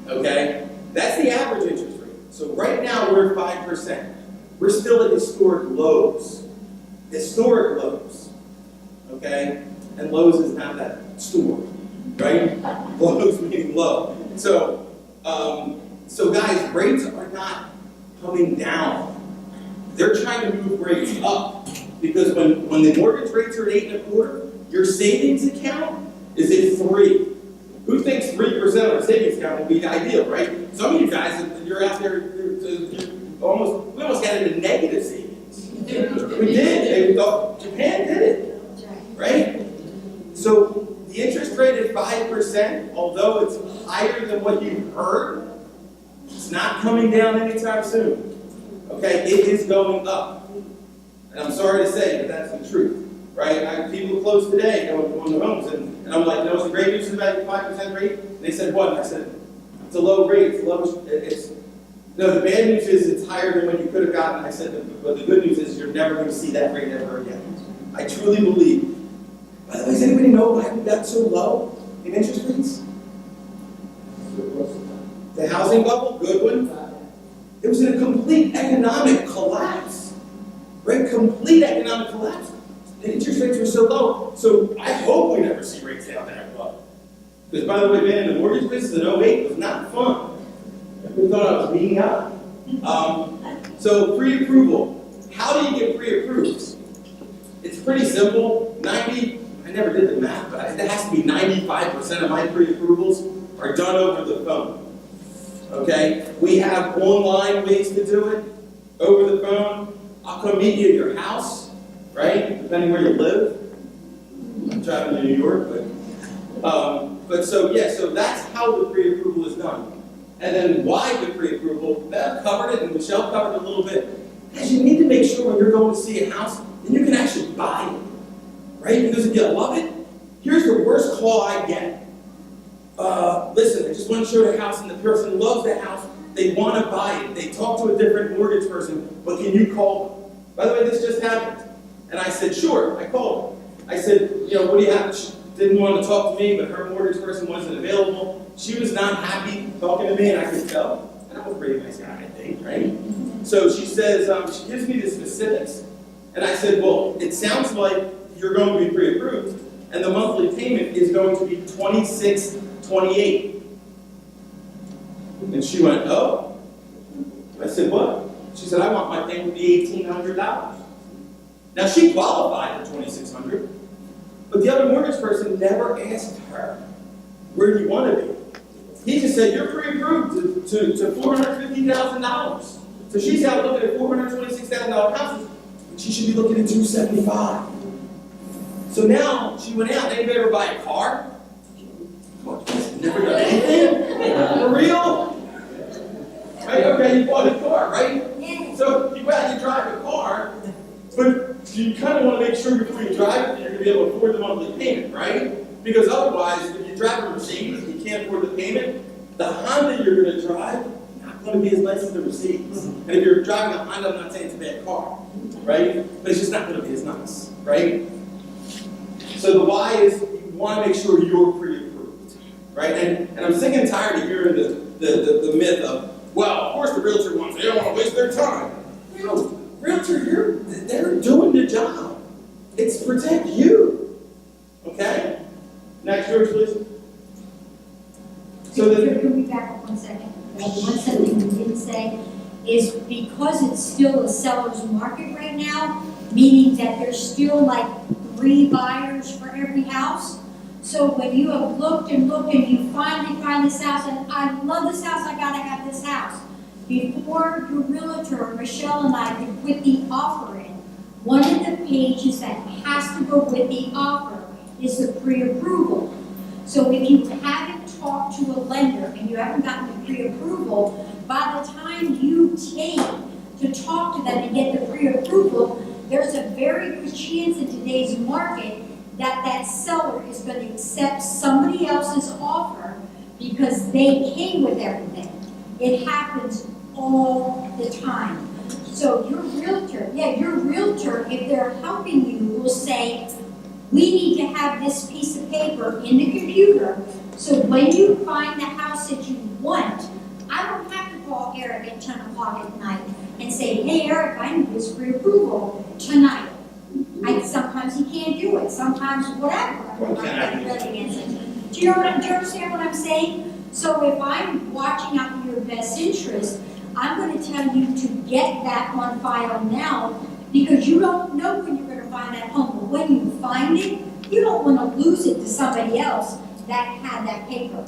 Okay? That's the average interest rate. So right now we're at 5%. We're still at historic lows. Historic lows. Okay? And lows is not that store, right? Lows meaning low. So guys, rates are not coming down. They're trying to move rates up. Because when the mortgage rates are at 8.25%, your savings account is at 3%. Who thinks 3% of a savings account would be ideal, right? Some of you guys, you're out there, we almost got into negative savings. We did. Japan did it, right? So the interest rate at 5%, although it's higher than what you've heard, it's not coming down anytime soon. Okay, it is going up. And I'm sorry to say, but that's the truth, right? I have people close today on the homes, and I'm like, what's the great news about your 5% rate? And they said, what? And I said, it's a low rate. No, the bad news is it's higher than what you could have gotten. I said, but the good news is you're never going to see that rate ever again. I truly believe. By the way, does anybody know why we got so low in interest rates? The housing bubble, good one. It was in a complete economic collapse. Right? Complete economic collapse. the interest rates were so low, so I hope we never see rates down there low. Because by the way, man, the mortgage business in '08 was not fun. Everyone thought I was meaning out. So pre-approval. How do you get pre-approved? It's pretty simple. I never did the math, but it has to be 95% of my pre-approvals are done over the phone. Okay? We have online ways to do it. Over the phone. I'll come meet you at your house, right? Depending where you live. I'm driving to New York, so that's how the pre-approval is done. And then why the pre-approval? Bev covered it, and Michelle covered it a little bit. Because you need to make sure when you're going to see a house, then you can actually buy it, right? Because if you love it, here's the worst call I get. Listen, I just want to show the house, and the person loves the house. They want to buy it. They talk to a different mortgage person, but can you call them? By the way, this just happened. And I said, sure. I called her. I said, what do you have? She didn't want to talk to me, but her mortgage person wasn't available. She was not happy talking to me, and I could tell. And I was a pretty nice guy, I think, right? So she says, she gives me the specifics. And I said, well, it sounds like you're going to be pre-approved, and the monthly payment is going to be $26.28. And she went, oh. I said, what? She said, I want my payment to be $1,800. Now, she qualified for $2,600, but the other mortgage person never asked her, where do you want to be? He just said, you're pre-approved to $450,000. So she's out looking at $426,000 houses, but she should be looking at $275,000. So now, she went out. Anybody ever buy a car? What, never done anything? For real? Right, okay, you bought a car, right? Yeah. So you go out and you drive a car, but you kind of want to make sure before you drive it that you're going to be able to afford the monthly payment, right? Because otherwise, if you drive a Mercedes and you can't afford the payment, the Honda you're going to drive is not going to be as nice as the Mercedes. And if you're driving a Honda, I'm not saying it's a bad car, right? But it's just not going to be as nice, right? So the why is you want to make sure you're pre-approved, right? And I'm sick and tired of hearing the myth of, well, of course the realtor wants, they don't want to waste their time. Realtor, they're doing the job. It's to protect you. Okay? Next, George, please. So Can we back up 1 second? One something we didn't say is because it's still a seller's market right now, meaning that there's still like 3 buyers for every house. So when you have looked and looked and you finally find this house, and I love this house, I gotta have this house. Before your realtor, Michelle and I could put the offer in, one of the pages that has to go with the offer is the pre-approval. So if you haven't talked to a lender and you haven't gotten the pre-approval, by the time you take to talk to them and get the pre-approval, there's a very good chance in today's market that that seller is going to accept somebody else's offer because they came with everything. It happens all the time. So your realtor, if they're helping you, will say, we need to have this piece of paper in the computer, so when you find the house that you want, I don't have to call Eric at 10 o'clock at night and say, hey, Eric, I need this pre-approval tonight. Sometimes he can't do it, sometimes whatever. Do you understand what I'm saying? So if I'm watching out for your best interest, I'm going to tell you to get that on file now, because you don't know when you're going to find that home. But when you find it, you don't want to lose it to somebody else that had that paper.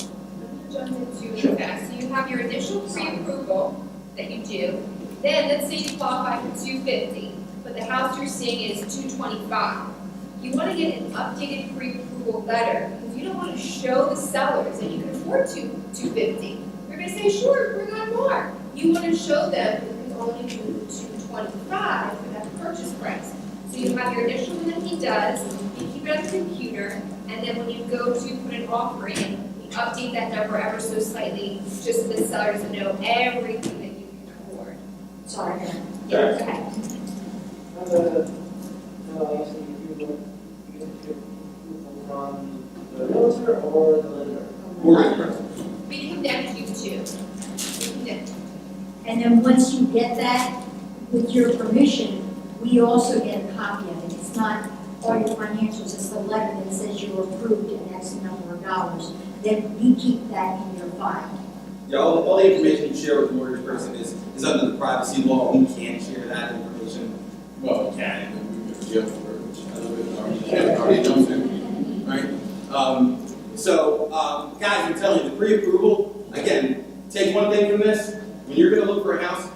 Jump into that. So you have your initial pre-approval that you do. Then let's say you qualify for $250, but the house you're seeing is $225. You want to get an updated pre-approval letter because you don't want to show the sellers that you can afford $250. They're going to say, sure, bring on more. You want to show them that you can only do $225 for that purchase price. So you have your initial one that he does, you keep it on the computer, and then when you go to put an offer in, you update that number ever so slightly, just so the seller doesn't know everything that you can afford. Sorry. Sure. Okay. From the realtor or the lender? We connect you to. We connect. And then once you get that, with your permission, we also get a copy of it. It's not all your financials, it's the letter that says you were approved in X number of dollars, then we keep that in your file. Yeah, all the information you share with the mortgage person is under the privacy law. We can't share that information. Well, we can, but we go to jail for it, which I live already knows it, right? Guys, I'm telling you, the pre-approval, again, take one thing from this. When you're gonna look for a house,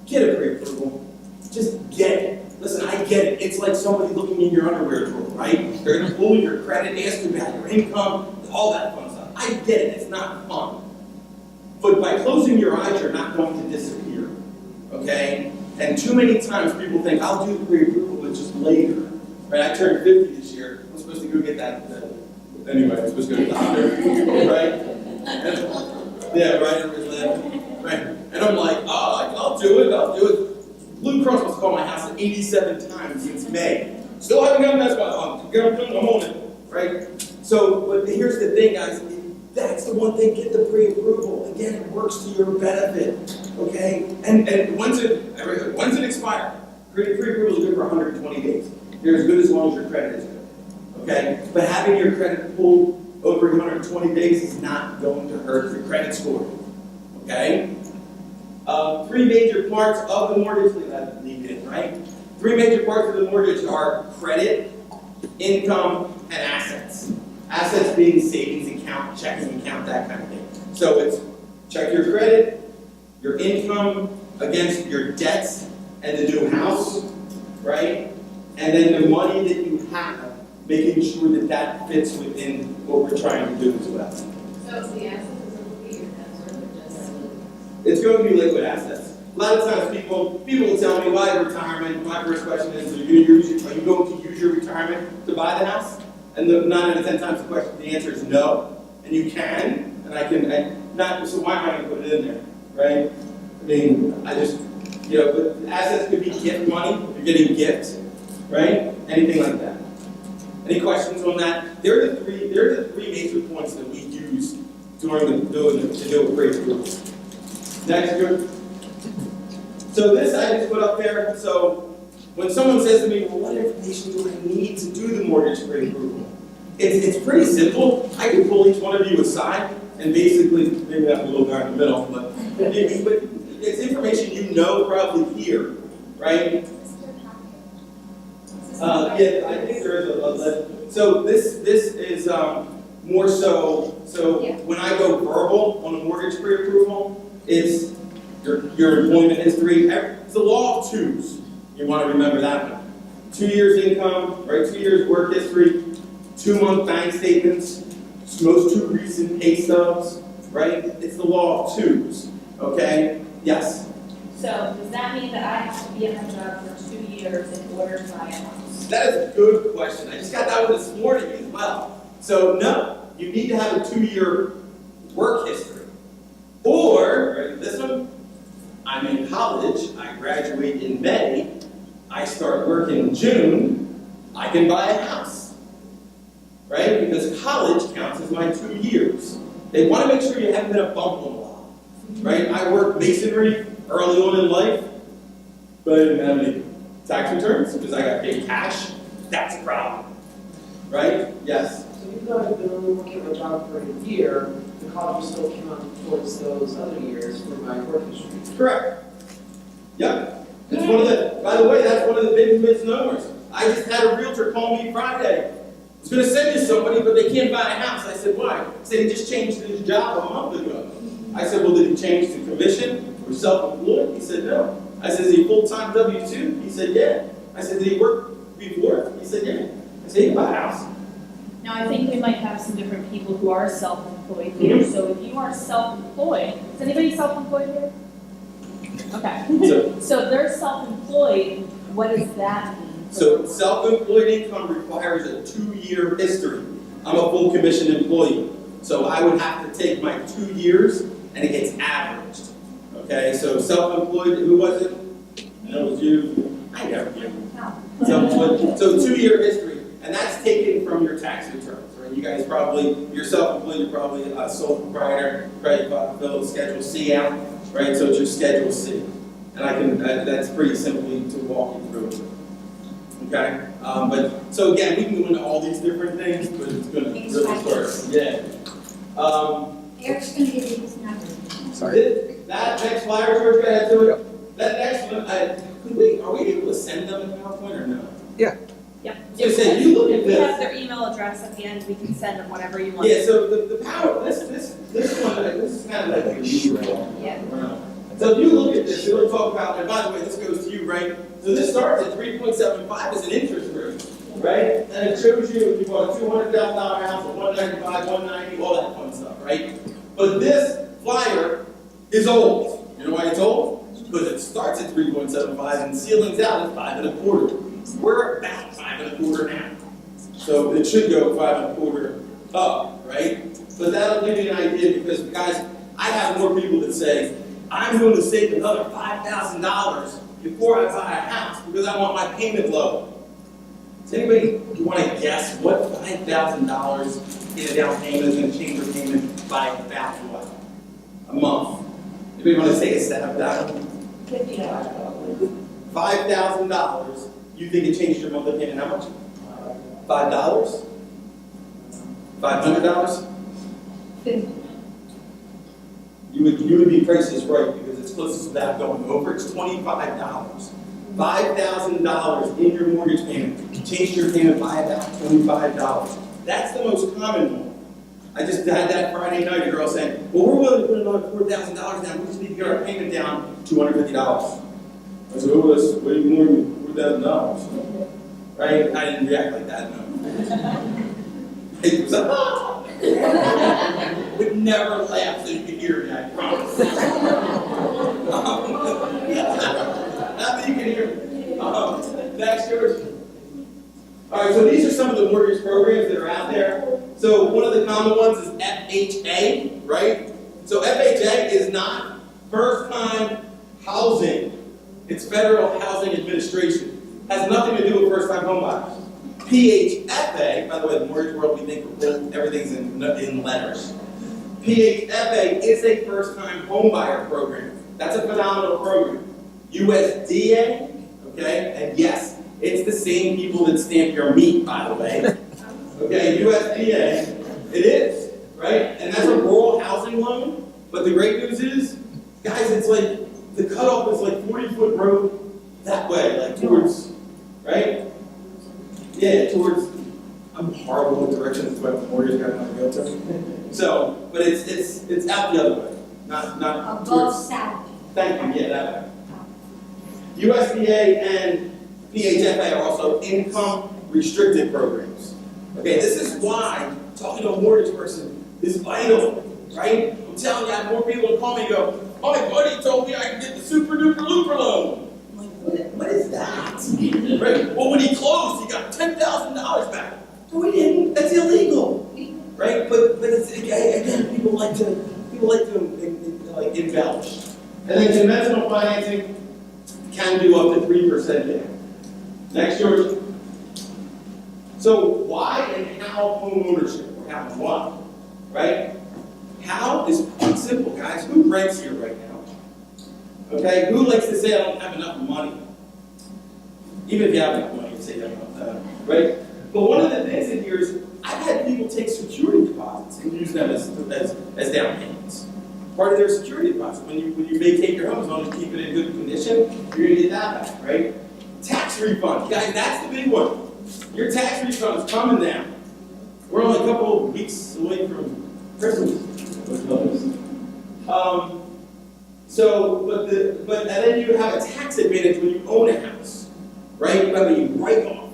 get a pre-approval. Just get it. Listen, I get it. It's like somebody looking in your underwear drawer, right? They're gonna pull your credit, ask you about your income, all that fun stuff. I get it. It's not fun. But by closing your eyes, you're not going to disappear, okay? And too many times people think, I'll do the pre-approval, but just later, right? I turned 50 this year. I'm supposed to go get that anyway, I'm supposed to go to the doctor, right? Yeah, right, everybody's laughing, right? And I'm like, oh, I'll do it. Blue Cross must call my house 87 times since May. Still haven't gotten that spot. I'm on it, right? So, but here's the thing, guys. That's the one thing, get the pre-approval. Again, it works to your benefit, okay? And when's it expire? Pre-approval is good for 120 days. They're as good as long as your credit is good, okay? But having your credit pulled over 120 days is not going to hurt your credit score, okay? Three major parts of the mortgage, leave it, right? Three major parts of the mortgage are credit, income, and assets. Assets being savings account, checking account, that kind of thing. So it's check your credit, your income against your debts and the new house, right? And then the money that you have, making sure that that fits within what we're trying to do as well. So it's the assets is looking at your debts or just It's going to be liquid assets. A lot of times people will tell me, why retirement? My first question is, are you going to use your retirement to buy the house? And 9 out of 10 times the answer is no. And you can, and I can, so why am I going to put it in there, right? I mean, but assets could be gift money, if you're getting gifts, right? Anything like that. Any questions on that? There are the three major points that we use during to do a pre-approval. Next group. So this I just put up there. So when someone says to me, well, what information do I need to do the mortgage pre-approval? It's pretty simple. I can pull each one of you aside and basically, maybe not a little guy in the middle, but it's information you know probably here, right? Yeah, I think there is a list. So this is more so when I go verbal on a mortgage pre-approval, it's your employment history. It's the law of twos. You want to remember that one. 2 years income, right? 2 years work history, 2-month bank statements, most 2 recent pay stubs, right? It's the law of twos. Okay? Yes? So does that mean that I have to be in my job for 2 years in order to buy a house? That is a good question. I just got that one this morning as well. So no, you need to have a 2-year work history. Or, ready for this one? I'm in college, I graduate in May, I start work in June, I can buy a house. Right? Because college counts as my 2 years. They want to make sure you haven't been a bump on the law. Right? I worked masonry early on in life, but I didn't have any tax returns because I got paid cash. That's a problem. Right? Yes? So even though I've been only working at my job for a year, the college will still count towards those other years for my work history. Correct. Yep. It's one of the, by the way, that's one of the big misnomers. I just had a realtor call me Friday. I was going to send you somebody, but they can't buy a house. I said, why? He said, he just changed his job a month ago. I said, well, did he change to commission or self-employed? He said, no. I said, is he full-time W-2? He said, yeah. I said, did he work before? He said, yeah. I said, he can buy a house. Now, I think we might have some different people who are self-employed here. So if you are self-employed, is anybody self-employed here? Okay. So if they're self-employed, what does that mean? So self-employed income requires a 2-year history. I'm a full commission employee. So I would have to take my 2 years and it gets averaged. Okay, so self-employed, who was it? No, it was you. I never knew. Self-employed. So 2-year history. And that's taken from your tax returns, right? You guys probably, you're self-employed, you're probably a sole proprietor, credit card bill, Schedule C out, right? So it's your Schedule C. And I can, that's pretty simply to walk you through it. Okay? But So again, we can go into all these different things, but it's gonna really start. Yeah. Eric's gonna give you his number. That next flyer, George, go ahead to it. That next one, are we able to send them in PowerPoint or no? Yep. So say, you look at If we have this. their email address at the end, we can send them whatever you want. Yeah, so the power, this one, this is kind of like a usual. Yeah. So if you look at this, it'll talk about, and by the way, this goes to you, right? So this starts at 3.75 as an interest rate, right? And it shows you if you bought a $200,000 house, a 195, 190, all that fun stuff, right? But this flyer is old. You know why it's old? Because it starts at 3.75 and ceilings out at 5 1/4. We're about 5 1/4 now. So it should go 5 1/4 up, right? But that'll give you an idea because, guys, I have more people that say, I'm going to save another $5,000 before I buy a house because I want my payment low. Does anybody want to guess what $5,000 in a down payment is going to change your payment by about what? A month? Anybody want to take a stab at that? $5,000. You think it changed your monthly payment how much? $5? $500? You would be prices right because it's closest to that going over. It's $25. $5,000 in your mortgage payment changed your payment by about $25. That's the most common one. I just had that Friday night, a girl saying, well, we're willing to put another $4,000 down. We just need to get our payment down $250. I said, oh, that's way more than $4,000. Right? I didn't react like that, no. It was like, ah! Would never laugh so you could hear me, I promise. Not that you can hear me. Next, George. All right, so these are some of the mortgage programs that are out there. So one of the common ones is FHA, right? So FHA is not first-time housing. It's Federal Housing Administration. Has nothing to do with first-time home buyers. PHFA, by the way, the mortgage world, we think everything's in letters. PHFA is a first-time home buyer program. That's a phenomenal program. USDA, okay, and yes, it's the same people that stamp your meat, by the way. Okay, USDA, it is, right? And that's a rural housing loan, but the great news is, guys, it's like, the cutoff is like 40-foot road that way, like towards, right? Yeah, towards, I'm horrible with directions, but the mortgage got to go to. So, but it's out the other way, not Above towards. South. Thank you, yeah, that way. USDA and PHFA are also income restricted programs. Okay, this is why talking to a mortgage person is vital, right? I'm telling you, I have more people to call me and go, my buddy told me I could get the super duper looper loan. I'm like, what is that? Right? Well, when he closed, he got $10,000 back. No, he didn't. That's illegal, right? But it's, again, people like to like embellish. And then conventional financing can do up to 3% down. Next, George. So why and how home ownership? Or how and why, right? How is quite simple, guys. Who rents here right now? Okay, who likes to say I don't have enough money? Even if you have enough money, you say that, right? But one of the things in here is I've had people take security deposits and use them as down payments. Part of their security deposit. When you vacate your home, as long as you keep it in good condition, you're gonna get that back, right? Tax refund, guys, that's the big one. Your tax refund is coming now. We're only a couple of weeks away from Christmas. And then you have a tax advantage when you own a house, right? You have a write-off,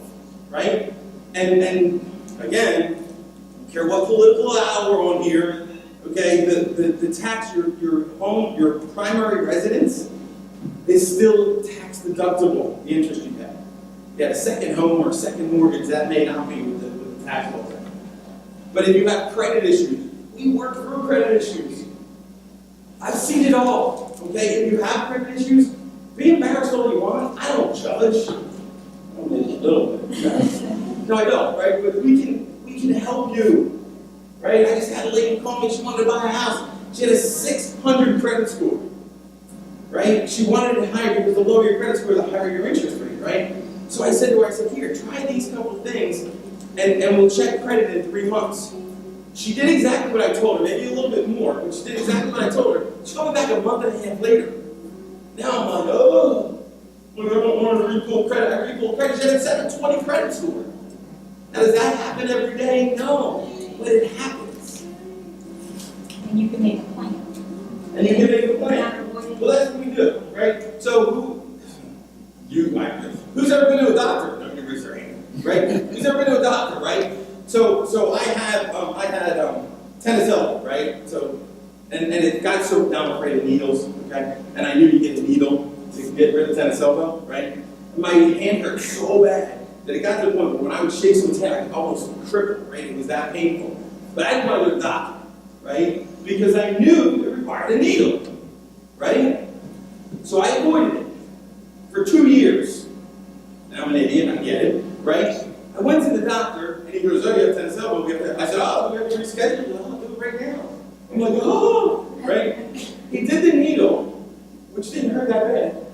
right? And again, I don't care what political aisle we're on here, okay, the tax, your home, your primary residence is still tax deductible, the interest you pay. You have a second home or a second mortgage, that may not be with the tax law. But if you have credit issues, we work through credit issues. I've seen it all, okay? If you have credit issues, be embarrassed all you want. I don't judge. I mean, a little bit. No, I don't, right? But we can help you, right? I just had a lady call me. She wanted to buy a house. She had a 600 credit score, right? She wanted it higher because the lower your credit score, the higher your interest rate, right? So So I said to her, I said, here, try these couple of things, and we'll check credit in 3 months. She did exactly what I told her, maybe a little bit more, but she did exactly what I told her. She's coming back a month and a half later. Now I'm like, oh, when I don't want to repull credit, I repull credit. She had 720 credit score. Now, does that happen every day? No, but it happens. And you can make a plan. And you can make a plan. Well, that's what we do, right? So who's ever been to a doctor? No, you raise your hand, right? Who's ever been to a doctor, right? So I had tennis elbow, right? So and it got so now I'm afraid of needles, okay? And I knew you get a needle to get rid of tennis elbow, right? And my hand hurt so bad that it got to the point where when I would shake someone's hand, I could almost cripple, right? It was that painful. But I didn't want to go to the doctor, right? Because I knew it required a needle, right? So I avoided it for 2 years. Now I'm an idiot, I get it, right? I went to the doctor, and he goes, oh, you have tennis elbow. I said, oh, we have to reschedule. I'll do it right now. I'm like, oh, right? He did the needle, which didn't hurt that bad.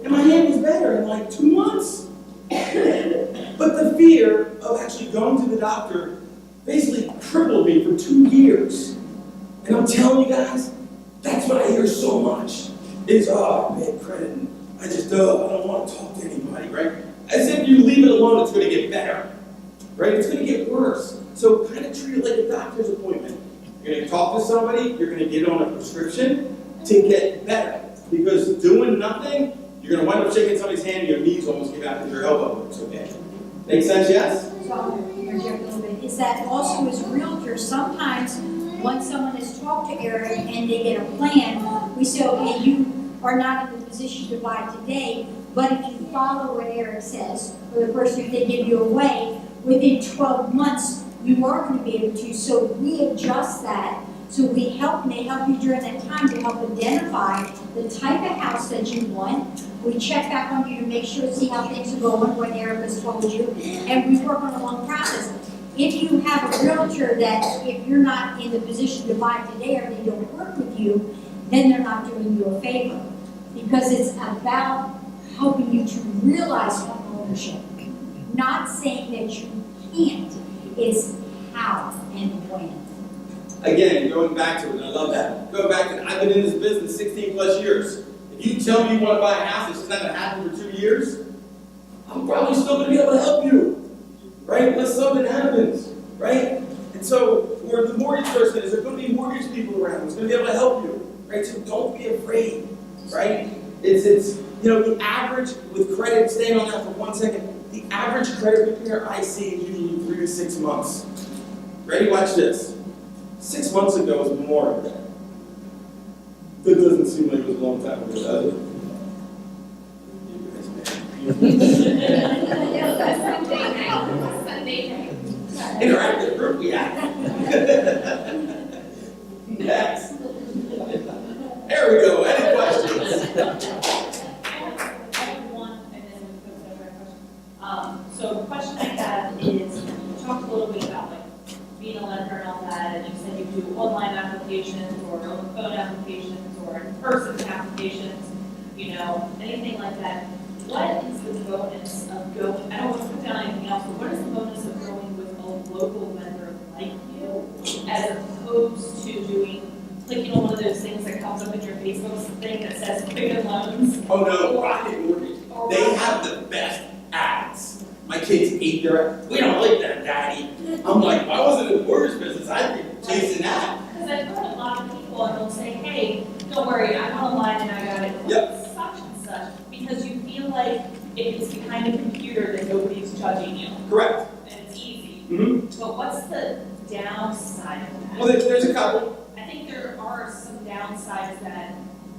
And my hand was better in like 2 months. But the fear of actually going to the doctor basically crippled me for 2 years. And I'm telling you guys, that's what I hear so much. Is, oh, bad credit. And I don't want to talk to anybody, right? As if you leave it alone, it's going to get better, right? It's going to get worse. So kind of treat it like a doctor's appointment. You're going to talk to somebody, you're going to get on a prescription to get better. Because doing nothing, you're going to wind up shaking somebody's hand and your knees almost give out because your elbow hurts so bad. Make sense, yes? So I'm going to interject a little bit. Is that also as realtors, sometimes once someone has talked to Eric and they get a plan, we say, okay, you are not in the position to buy today, but if you follow what Eric says, or the person if they give you away, within 12 months, you are going to be able to. So we adjust that. So we help, and they help you during that time to help identify the type of house that you want. We check back on you to make sure, see how things are going, what Eric has told you, and we work on a long process. If you have a realtor that, if you're not in the position to buy today or they don't work with you, then they're not doing you a favor. Because it's about helping you to realize home ownership. Not saying that you can't, it's how and when. Again, going back to it, and I love that. Going back to it, I've been in this business 16 plus years. If you tell me you want to buy a house, it's just not going to happen for 2 years, I'm probably still going to be able to help you, right? Unless something happens, right? And so, where the mortgage person is, there are going to be mortgage people around who's going to be able to help you, right? So don't be afraid, right? It's the average, with credit, staying on that for 1 second, the average credit repair I see is usually 3 to 6 months. Ready? Watch this. 6 months ago was Memorial Day. That doesn't seem like it was a long time ago, does it? Sunday night. Interactive group, yeah. Next. There we go. Any questions? I have one, and then we go to the other question. So the question I have is, you talked a little bit about like being a lender and all that, and you said you do online applications or phone applications or in-person applications, anything like that. What is the bonus of going, I don't want to put down anything else, but what is the bonus of going with a local lender like you as opposed to clicking on one of those things that comes up in your Facebook thing that says Quicken Loans? Oh no, Rocket Mortgage. They have the best ads. My kids hate their ads. We don't like that, Daddy. I'm like, if I wasn't in the mortgage business, I'd be chasing that. Because I've heard a lot of people and they'll say, hey, don't worry, I'm online and I got it. Yep. Such and such. Because you feel like if it's behind a computer that nobody's judging you. Correct. And it's easy. Mm-hmm. But what's the downside of that? Well, there's a couple. I think there are some downsides that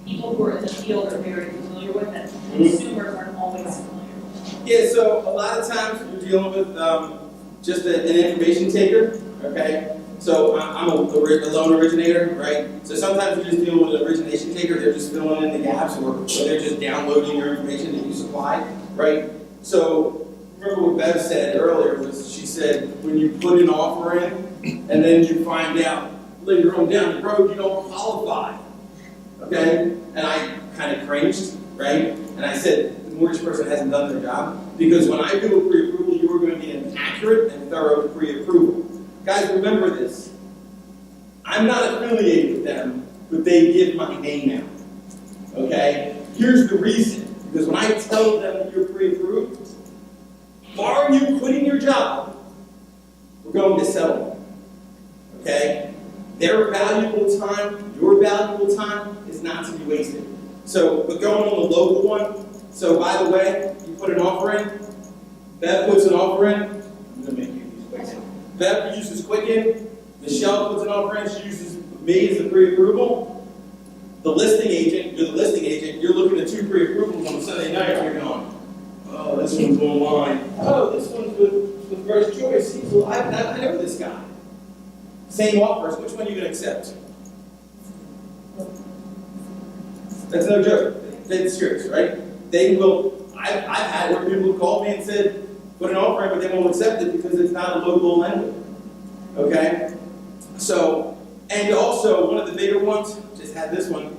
people who are in the field are very familiar with that consumers aren't always familiar with. Yeah, so a lot of times you're dealing with just an information taker, okay? So I'm a loan originator, right? So sometimes you're just dealing with an origination taker. They're just filling in the gaps or they're just downloading your information that you supply, right? So remember what Bev said earlier was she said when you put an offer in and then you find out later on down the road you don't qualify, okay? And I kind of cringed, right? And I said, the mortgage person hasn't done their job. Because when I do a pre-approval, you are going to get an accurate and thorough pre-approval. Guys, remember this. I'm not affiliated with them, but they give my name out. Okay? Here's the reason. Because when I tell them that you're pre-approved, barring you quitting your job, we're going to settlement. Okay? Their valuable time, your valuable time, is not to be wasted. So, but going on the local one, so by the way, you put an offer in, Bev puts an offer in, I'm going to make you use Quicken. Bev uses Quicken, Michelle puts an offer in, she uses me as a pre-approval. The listing agent, you're the listing agent, you're looking at 2 pre-approvals on Sunday night, and you're going, oh, this one's online. Oh, this one's with First Choice. I know this guy. Same offers, which one are you going to accept? That's no joke. It's serious, right? They will, I've had where people have called me and said, put an offer in, but they won't accept it because it's not a local lender. Okay? So, and also, one of the bigger ones, just had this one,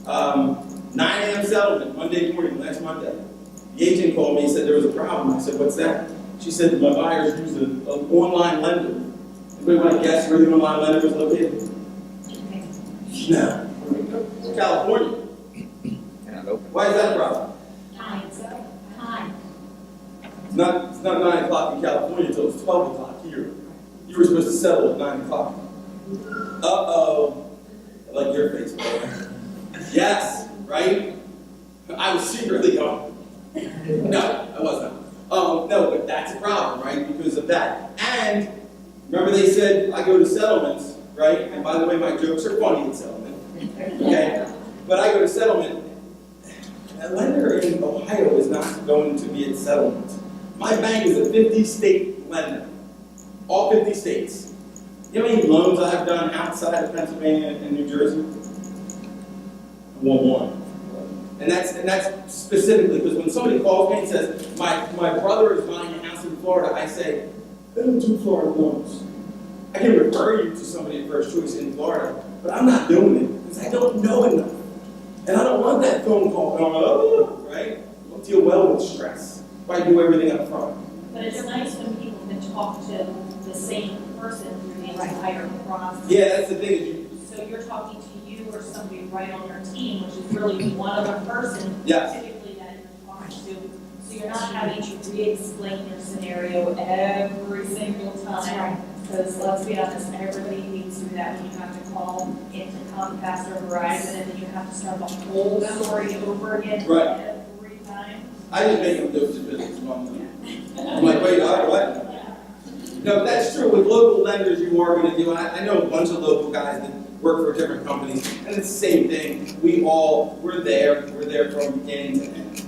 9 a.m. settlement, Monday morning, last Monday. The agent called me and said there was a problem. I said, what's that? She said, my buyers use an online lender. Anybody want to guess where the online lender was located? No. California. Why is that a problem? Time. It's not 9 o'clock in California until it's 12 o'clock here. You were supposed to settle at 9 o'clock. Uh-oh. I like your face, boy. Yes, right? I was secretly going. No, I wasn't. No, but that's a problem, right? Because of that. And remember they said I go to settlements, right? And by the way, my jokes are funny in settlement. Okay? But I go to settlement. A lender in Ohio is not going to be at settlement. My bank is a 50-state lender. All 50 states. You know how many loans I've done outside of Pennsylvania and New Jersey? I won one. And that's specifically because when somebody calls me and says, my brother is buying a house in Florida, I say, I don't do Florida loans. I can refer you to somebody at First Choice in Florida, but I'm not doing it because I don't know enough. And I don't want that phone call going, oh, right? I don't deal well with stress. I do everything up front. But it's nice when people can talk to the same person through the entire process. Yeah, that's the thing. So you're talking to you or somebody right on your team, which is really one other person Yes. typically that you're talking to. So you're not having to re-explain your scenario every single time. Because let's be honest, everybody hates to do that when you have to call into Comcast or Verizon and then you have to start the whole story over again Right. every time. I just make them do it to business money. I'm like, wait, what? No, that's true. With local lenders, you are going to do. I know a bunch of local guys that work for different companies, and it's the same thing. We're there. We're there from beginning to end.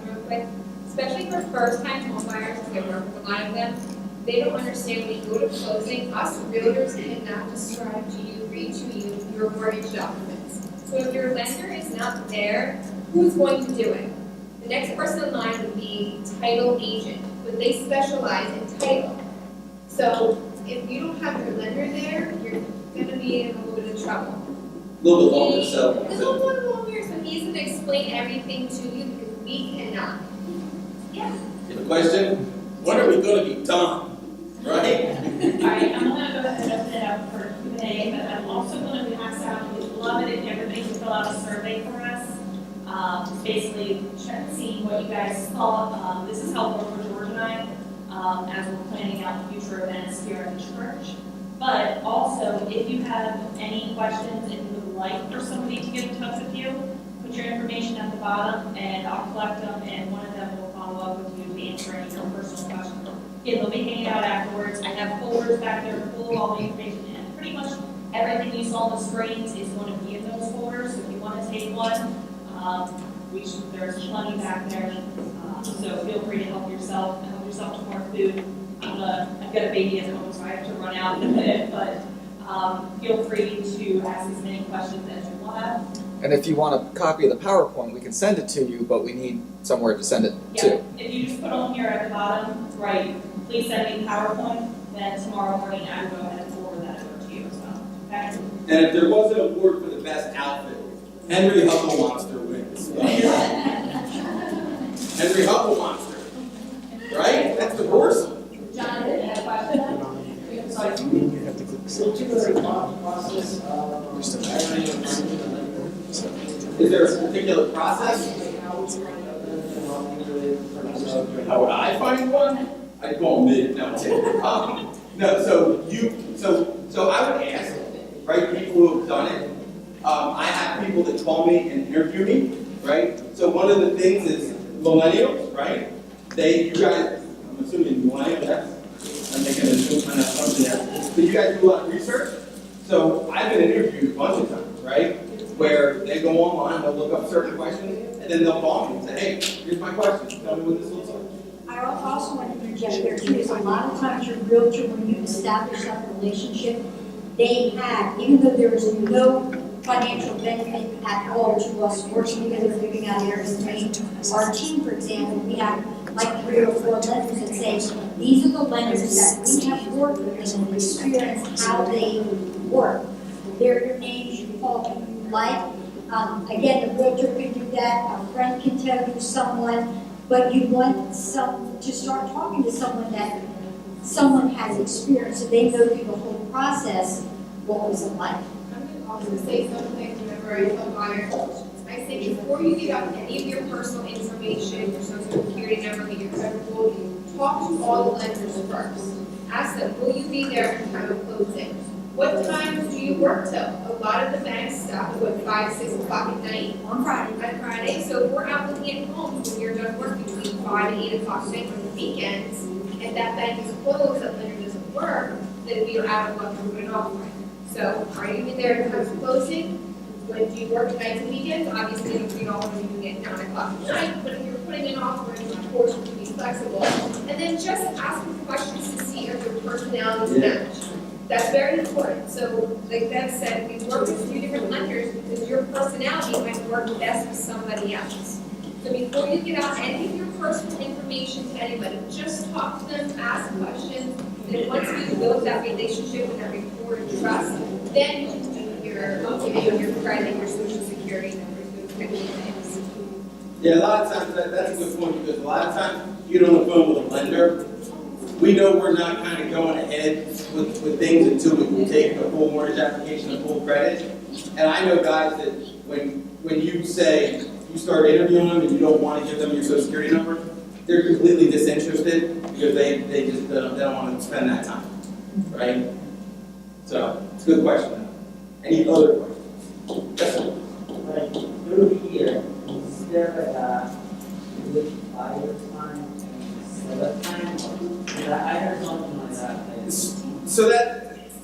Real quick, especially for first-time homebuyers, because I work with a lot of them, they don't understand when you go to closing, us realtors cannot describe to you, read to you, your mortgage documents. So if your lender is not there, who's going to do it? The next person in line would be title agent, but they specialize in title. So if you don't have your lender there, you're going to be in a little bit of trouble. A little bit longer, so. It's a little bit longer, so he's going to explain everything to you because we cannot. Yeah. You have a question? When are we going to be done? Right? All right, I'm going to go ahead and open it up for Q&A, but I'm also going to pass out, we'd love it if everybody could fill out a survey for us. Basically, seeing what you guys thought. This is helpful for George and I as we're planning out future events here at the church. But also, if you have any questions and you would like for somebody to get in touch with you, put your information at the bottom and I'll collect them and one of them will follow up with you to answer any of your personal questions. Again, they'll be hanging out afterwards. I have folders back there full of all the information and pretty much everything you saw on the screens is going to be in those folders. So if you want to take one, there's plenty back there. So feel free to help yourself to more food. I've got a baby at home, so I have to run out in a minute, but feel free to ask as many questions as you want. And if you want a copy of the PowerPoint, we can send it to you, but we need somewhere to send it to. If you just put on here at the bottom, right, please send me PowerPoint, then tomorrow morning I will go ahead and forward that over to you as well. Okay? And if there was an award for the best outfit, Henry Hubble Monster wins. Henry Hubble Monster. That's divorce? Jonathan, you had a question? Sorry. So to the process of hiring and finding the lender. Is there a particular process? How would I find one? I'd call me. No, I'm kidding. No. So I would ask, right? People who have done it. I have people that call me and interview me, right? So one of the things is millennials, right? You guys, I'm assuming millennials. I'm making an assumption there. But you guys do a lot of research. So I've been interviewed a bunch of times, right? Where they go online, they'll look up certain questions, and then they'll call me and say, hey, here's my question. Tell me what this looks like. I also want to interject there too, is a lot of times your realtor, when you establish that relationship, they have, even though there is no financial benefit at all to us working because they're giving out areas to me. Our team, for example, we have like 3 or 4 lenders that say, these are the lenders that we have worked with and experienced how they work. They're your names, you call who you like. Again, the realtor can do that, a friend can tell you someone, but you want to start talking to someone that someone has experience, so they go through the whole process. What was it like? I'm going to also say something whenever I tell buyers. I say before you give out any of your personal information, your social security number, your credit report, talk to all the lenders first. Ask them, will you be there at the time of closing? What times do you work till? A lot of the banks stop at 5, 6 o'clock at night. On Friday. On Friday, so we're out looking at homes when you're done work between 5 and 8 o'clock at night on the weekends, and that bank is closed, that lender doesn't work, then we are out of luck and putting off. So are you in there at the time of closing? When do you work nights and weekends? Obviously, you don't want to be doing it at 9 o'clock at night, but if you're putting an offer in, of course, you can be flexible. And then just ask them questions to see if their personalities match. That's very important. So, like Bev said, we work with 2 different lenders because your personality might work best with somebody else. So before you give out any of your personal information to anybody, just talk to them, ask questions, and once you build that relationship and that rapport and trust, then you can do your credit, your social security numbers, those kind of things. Yeah, a lot of times that's a good point because a lot of times you get on the phone with a lender. We know we're not kind of going ahead with things until we take the full mortgage application and full credit. And I know guys that when you say you start interviewing them and you don't want to give them your social security number, they're completely disinterested because they just don't want to spend that time, right? So it's a good question. Any other questions? Yes, sir. Like, through the year, is there a good buyer time and seller time? I heard something like that. So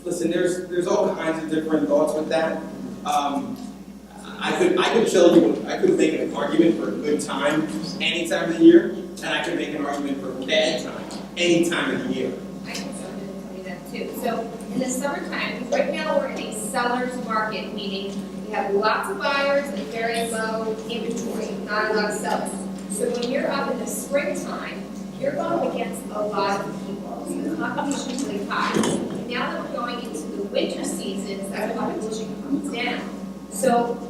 listen, there's all kinds of different thoughts with that. I could make an argument for a good time any time of the year, and I could make an argument for a bad time any time of the year. I can tell you that too. So in the summertime, because right now we're in a seller's market, meaning we have lots of buyers and very low inventory, not a lot of sellers. So when you're up in the springtime, you're going against a lot of people. So the competition is really high. And now that we're going into the winter seasons, that competition comes down. So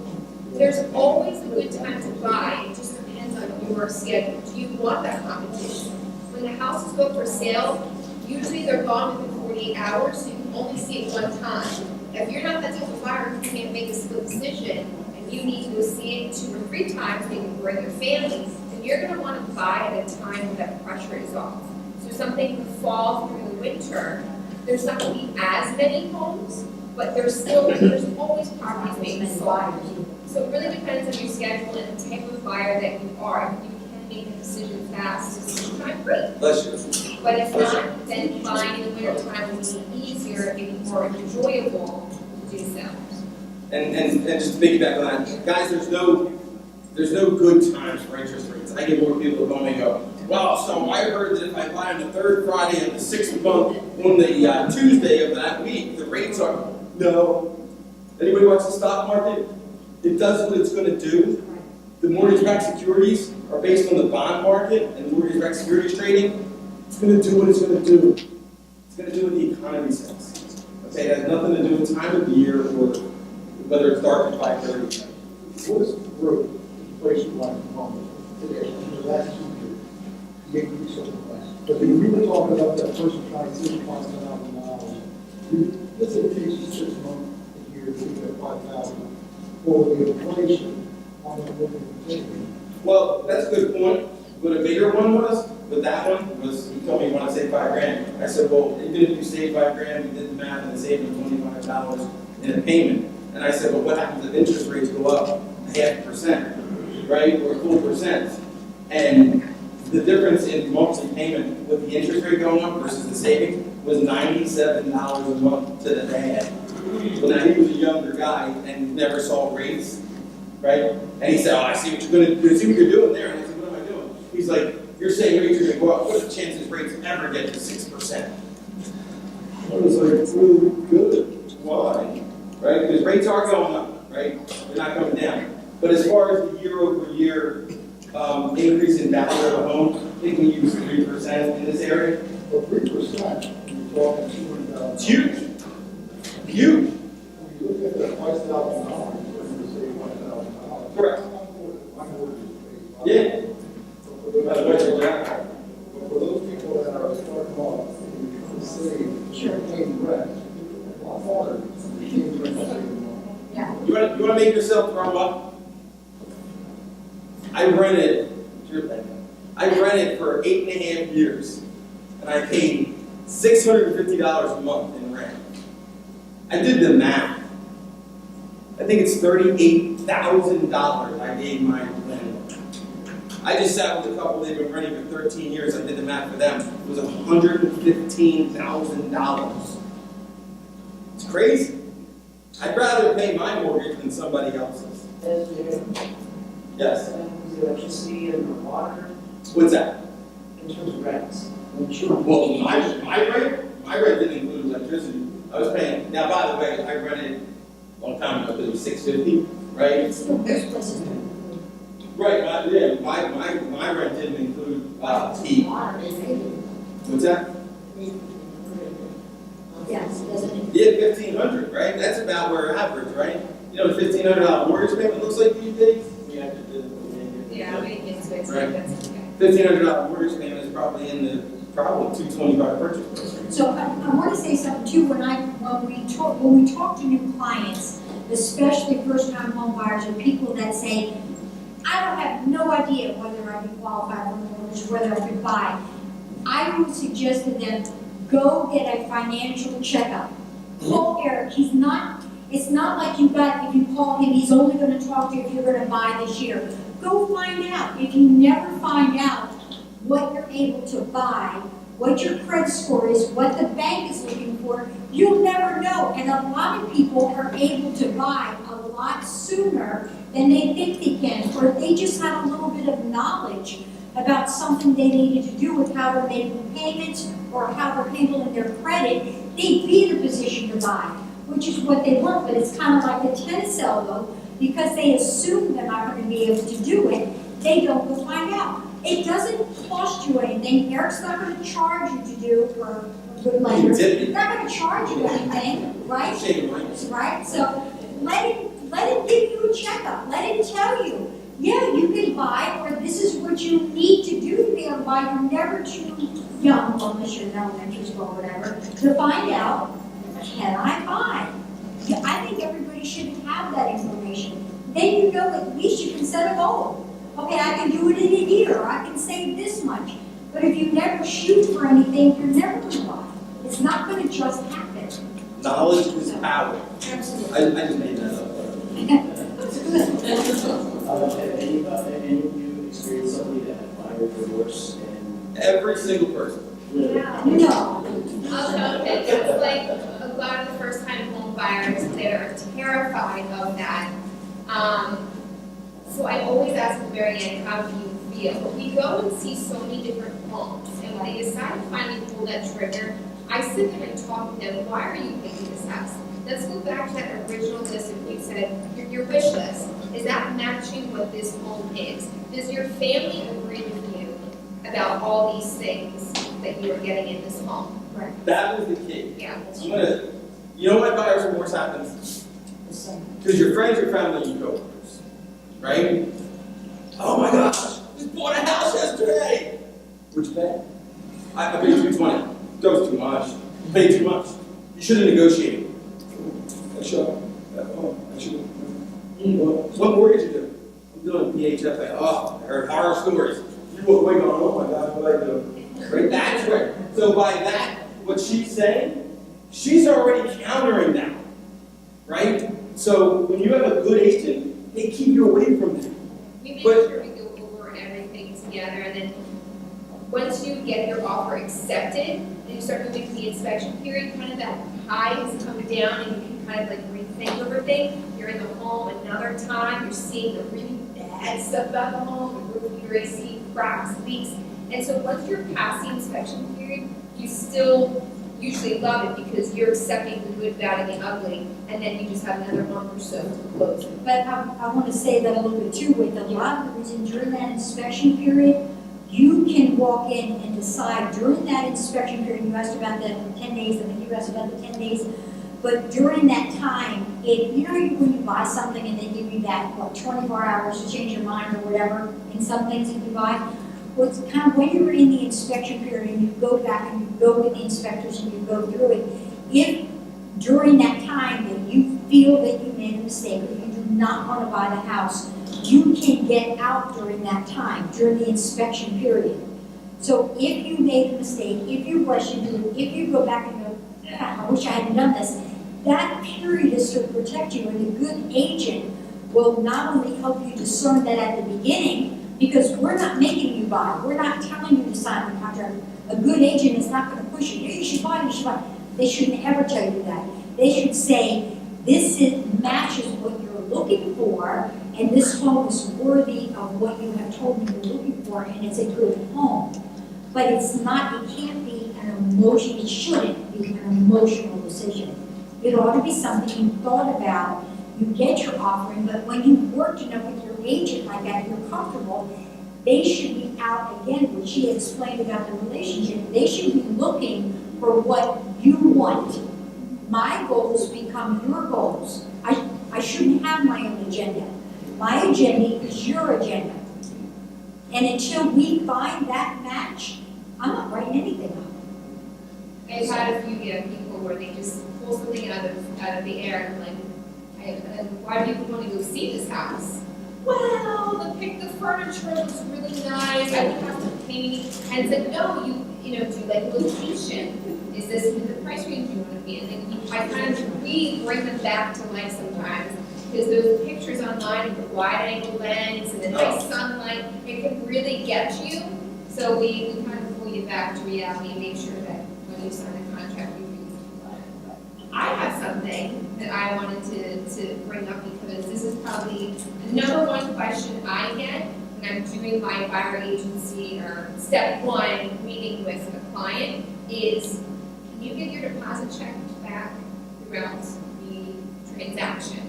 there's always a good time to buy. It just depends on your schedule. Do you want that competition? When the houses go for sale, usually they're gone within 48 hours, so you can only see it one time. If you're not that type of buyer who can't make a split decision, and you need to go see it 2 or 3 times, maybe bring your family, then you're going to want to buy at a time when that pressure is off. So something in the fall through the winter, there's not going to be as many homes, but there's always properties being sold. So it really depends on your schedule and the type of buyer that you are. If you can make a decision fast, sometimes great. Bless you. But if not, then buying in the winter time will be easier, maybe more enjoyable to do so. And just to piggyback on that, guys, there's no good times for interest rates. I get more people who come and go, well, so I heard that if I buy on the 3rd Friday of the 6th month on the Tuesday of that week, the rates are, no. Anybody watch the stock market? It does what it's going to do. The mortgage-backed securities are based on the bond market and mortgage-backed securities trading. It's going to do what it's going to do. It's going to do what the economy says. Okay, it has nothing to do with time of the year or whether it's dark at 5:30. What is the growth inflation like in home today in the last 2 years? the increase of the price. But when we were talking about that person trying to save $5,000, let's say it takes you 6 months a year to get that 5,000 for the inflation on the living thing. Well, that's a good point. But a bigger one was, but that one was, he told me you want to save $5,000. I said, well, even if you save $5,000, we did the math and saved him $25 in a payment. And I said, well, what happens if interest rates go up 0.5%, right, or a full percent? And the difference in monthly payment with the interest rate going up versus the savings was $97 a month to the dad. Well, now he was a younger guy and never saw rates, right? And he said, oh, I see what you're doing there. And I said, what am I doing? He's like, you're saying rates are going to go up. What's the chances rates ever get to 6%? I was like, really good. Why? Right? Because rates are going up, right? They're not coming down. But as far as the year-over-year increase in value of a home, I think we use 3% in this area. But 3%, you're talking $200,000. It's huge. Huge. When you look at that $5,000, you're going to save $5,000. Correct. My mortgage is paid. Yeah. But for those people that are starting off, and you're trying to save, paying rent, a lot harder than paying rent and saving money. Yeah. You want to make yourself throw up? I rented for 8.5 years, and I paid $650 a month in rent. I did the math. I think it's $38,000 I gave my landlord. I just sat with a couple, they've been renting for 13 years, I did the math for them. It was $115,000. It's crazy. I'd rather pay my mortgage than somebody else's. Yes. The electricity and the water, What's that? in terms of rents. Insurance. Well, my rent didn't include electricity. I was paying, now by the way, I rented a long time ago, but it was $650, right? It's still this place is Right, my rent didn't include heat. water, isn't it? What's that? Yes, doesn't it? Yeah, $1,500, right? That's about where average, right? You know, the $1,500 mortgage payment looks like these days? Yeah, maintenance, so it's Right. that's okay. $1,500 mortgage payment is probably in the, probably $225 purchase price. So I want to say something too, when we talk to new clients, especially first-time home buyers or people that say, I don't have no idea whether I can qualify for a mortgage, whether I could buy. I would suggest to them, go get a financial checkup. Call Eric, it's not like if you call him, he's only gonna talk to you if you're gonna buy this year. Go find out. If you never find out what you're able to buy, what your credit score is, what the bank is looking for, you'll never know. And a lot of people are able to buy a lot sooner than they think they can, or they just have a little bit of knowledge about something they needed to do with how they're making payments or how they're handling their credit, they'd be in a position to buy, which is what they want. But it's kind of like the tennis elbow, because they assume they're not going to be able to do it, they don't go find out. It doesn't cost you anything. Eric's not going to charge you to do for a good lender. He's not going to charge you anything, right? Right? So let him give you a checkup. Let him tell you, yeah, you can buy, or this is what you need to do to be able to buy. You're never too young, unless you're in elementary school or whatever, to find out, can I buy? Yeah, I think everybody should have that information. Then you know at least you can set a goal. Okay, I can do it in a year, or I can save this much. But if you never shoot for anything, you're never going to buy. It's not going to just happen. Knowledge is power. Absolutely. I just made that up. Any of you experienced somebody that had filed for divorce and? Every single person. No. Okay, it's like a lot of the first-time home buyers, they're terrified of that. So I always ask at the very end, how do you feel? We go and see so many different homes, and when they decide to finally pull that trigger, I sit there and talk with them, why are you picking this house? Let's go back to that original list of you said, your wish list. Is that matching what this home is? Does your family agree with you about all these things that you are getting in this home? Right. That was the key. Yeah. You know why buyer's remorse happens? Because your friends, your family, and your coworkers, right? Oh my gosh, just bought a house yesterday. What'd you pay? I paid $220. That was too much. You paid too much. You should have negotiated. What mortgage you do? I'm doing PHFA. Oh, I heard horror stories. You walk away going, oh my God, what do I do? Right? That's right. So by that, what she's saying, she's already countering that. Right? So when you have a good agent, they keep you away from that. We make But- sure we go over everything together, and then once you get your offer accepted, and you start moving to the inspection period, kind of that high has come down, and you can kind of like rethink everything. You're in the home another time, you're seeing the really bad stuff about the home, the roof, your AC, cracks, leaks. And so once you're past the inspection period, you still usually love it because you're accepting the good, bad, and the ugly, and then you just have another month or so to close it. But I want to say that a little bit too, with a lot of the reason during that inspection period, you can walk in and decide during that inspection period, you asked about the 10 days, I think you asked about the 10 days, but during that time, if, you know, when you buy something and they give you that, 24 hours to change your mind or whatever, in some things that you buy, what's kind of when you're in the inspection period and you go back and you go with the inspectors and you go through it, if during that time that you feel that you made a mistake or you do not want to buy the house, you can get out during that time, during the inspection period. So if you made a mistake, if you question it, if you go back and go, I wish I hadn't done this, that period is to protect you, and a good agent will not only help you discern that at the beginning, because we're not making you buy, we're not telling you to sign the contract. A good agent is not going to push you, you should buy, you should buy. They shouldn't ever tell you that. They should say, matches what you're looking for, and this home is worthy of what you have told me you're looking for, and it's a good home. But it's not, it can't be an emotion, it shouldn't be an emotional decision. It ought to be something you thought about, you get your offering, but when you work enough with your agent like that, you're comfortable, they should be out again, what she explained about the relationship, they should be looking for what you want. My goals become your goals. I shouldn't have my own agenda. My agenda is your agenda. And until we find that match, I'm not writing anything up. I've had a few people where they just pull something out of the air and like, why do people want to go see this house? Well, the furniture looks really nice, I would have to paint, and it's like, no, you know, do like location. Is this in the price range you want to be in? And I kind of, we bring them back to life sometimes, because those pictures online of the wide angle lens and the nice sunlight, it can really get you. So we kind of pull you back to reality and make sure that when you sign a contract, you read it. I have something that I wanted to bring up because this is probably the number one question I get when I'm doing my buyer agency or step one meeting with a client is, can you get your deposit check back throughout the transaction?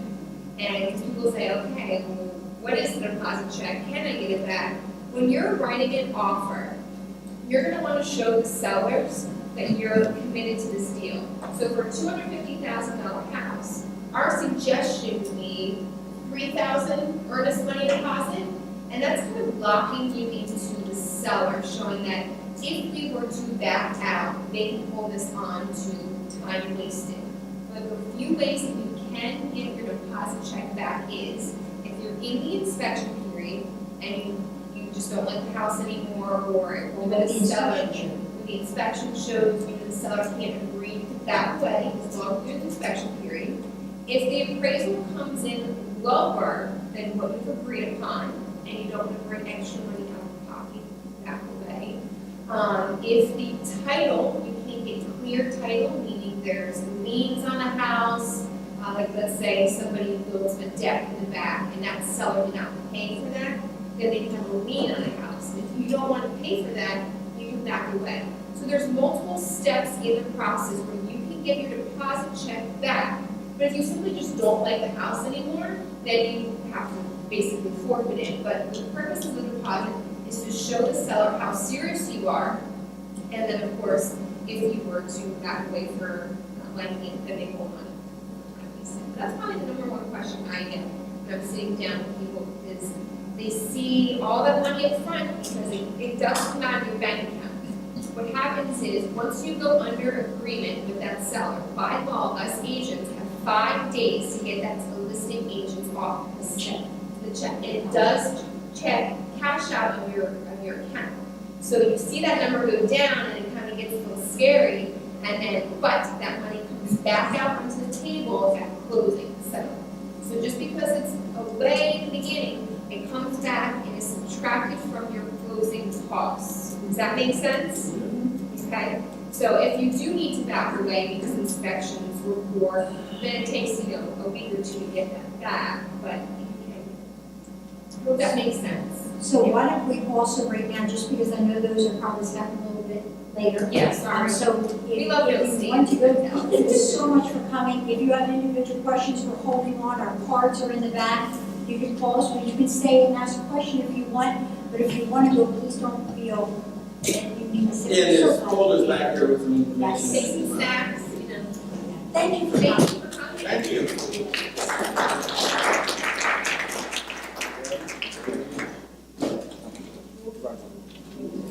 And people say, okay, well, what is the deposit check? Can I get it back? When you're writing an offer, you're going to want to show the sellers that you're committed to this deal. So for a $250,000 house, our suggestion would be $3,000 earnest money deposit, and that's kind of locking you into the seller, showing that if we were to back out, they can hold this on to time wasted. But the few ways that you can get your deposit check back is if you're in the inspection period and you just don't like the house anymore, or the seller, the inspection shows you the seller can't agree that way as long as you're in the inspection period. If the appraisal comes in lower than what you've agreed upon, and you don't want to bring extra money out of pocket that way. If the title, you can't get clear title, meaning there's liens on a house, like let's say somebody builds a deck in the back and that seller did not pay for that, then they can have a lien on the house. If you don't want to pay for that, you can back away. So there's multiple steps in the process where you can get your deposit check back. But if you simply just don't like the house anymore, then you have to basically forfeit it. But the purpose of the deposit is to show the seller how serious you are. And then of course, if you were to back away for not liking it, then they hold on. That's probably the number one question I get when I'm sitting down with people is, They see all that money up front because it does come out of your bank account. What happens is, once you go under agreement with that seller, by law, us agents have 5 days to get that to the listing agent's office, the check. And it does check cash out of your account. So you see that number go down and it kind of gets a little scary, but that money comes back out onto the table at closing, So just because it's away in the beginning, it comes back and is subtracted from your closing costs. Does that make sense? Okay, so if you do need to back away because inspections were poor, then it takes, a week or two to get that back, but, I hope that makes sense. So why don't we also break down, just because I know those are probably starting a little bit later. Yeah, sorry. So We love real if estate. you want to go, thank you so much for coming. If you have individual questions, we're holding on, our cards are in the back. You can call us, or you can stay and ask a question if you want, but if you want to go, please don't feel that you need to sit. Yeah, there's folders back here with some information. Take some snacks, Thank you for Thank coming. you for coming. Thank you.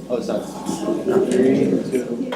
Oh, sorry. 3, 2,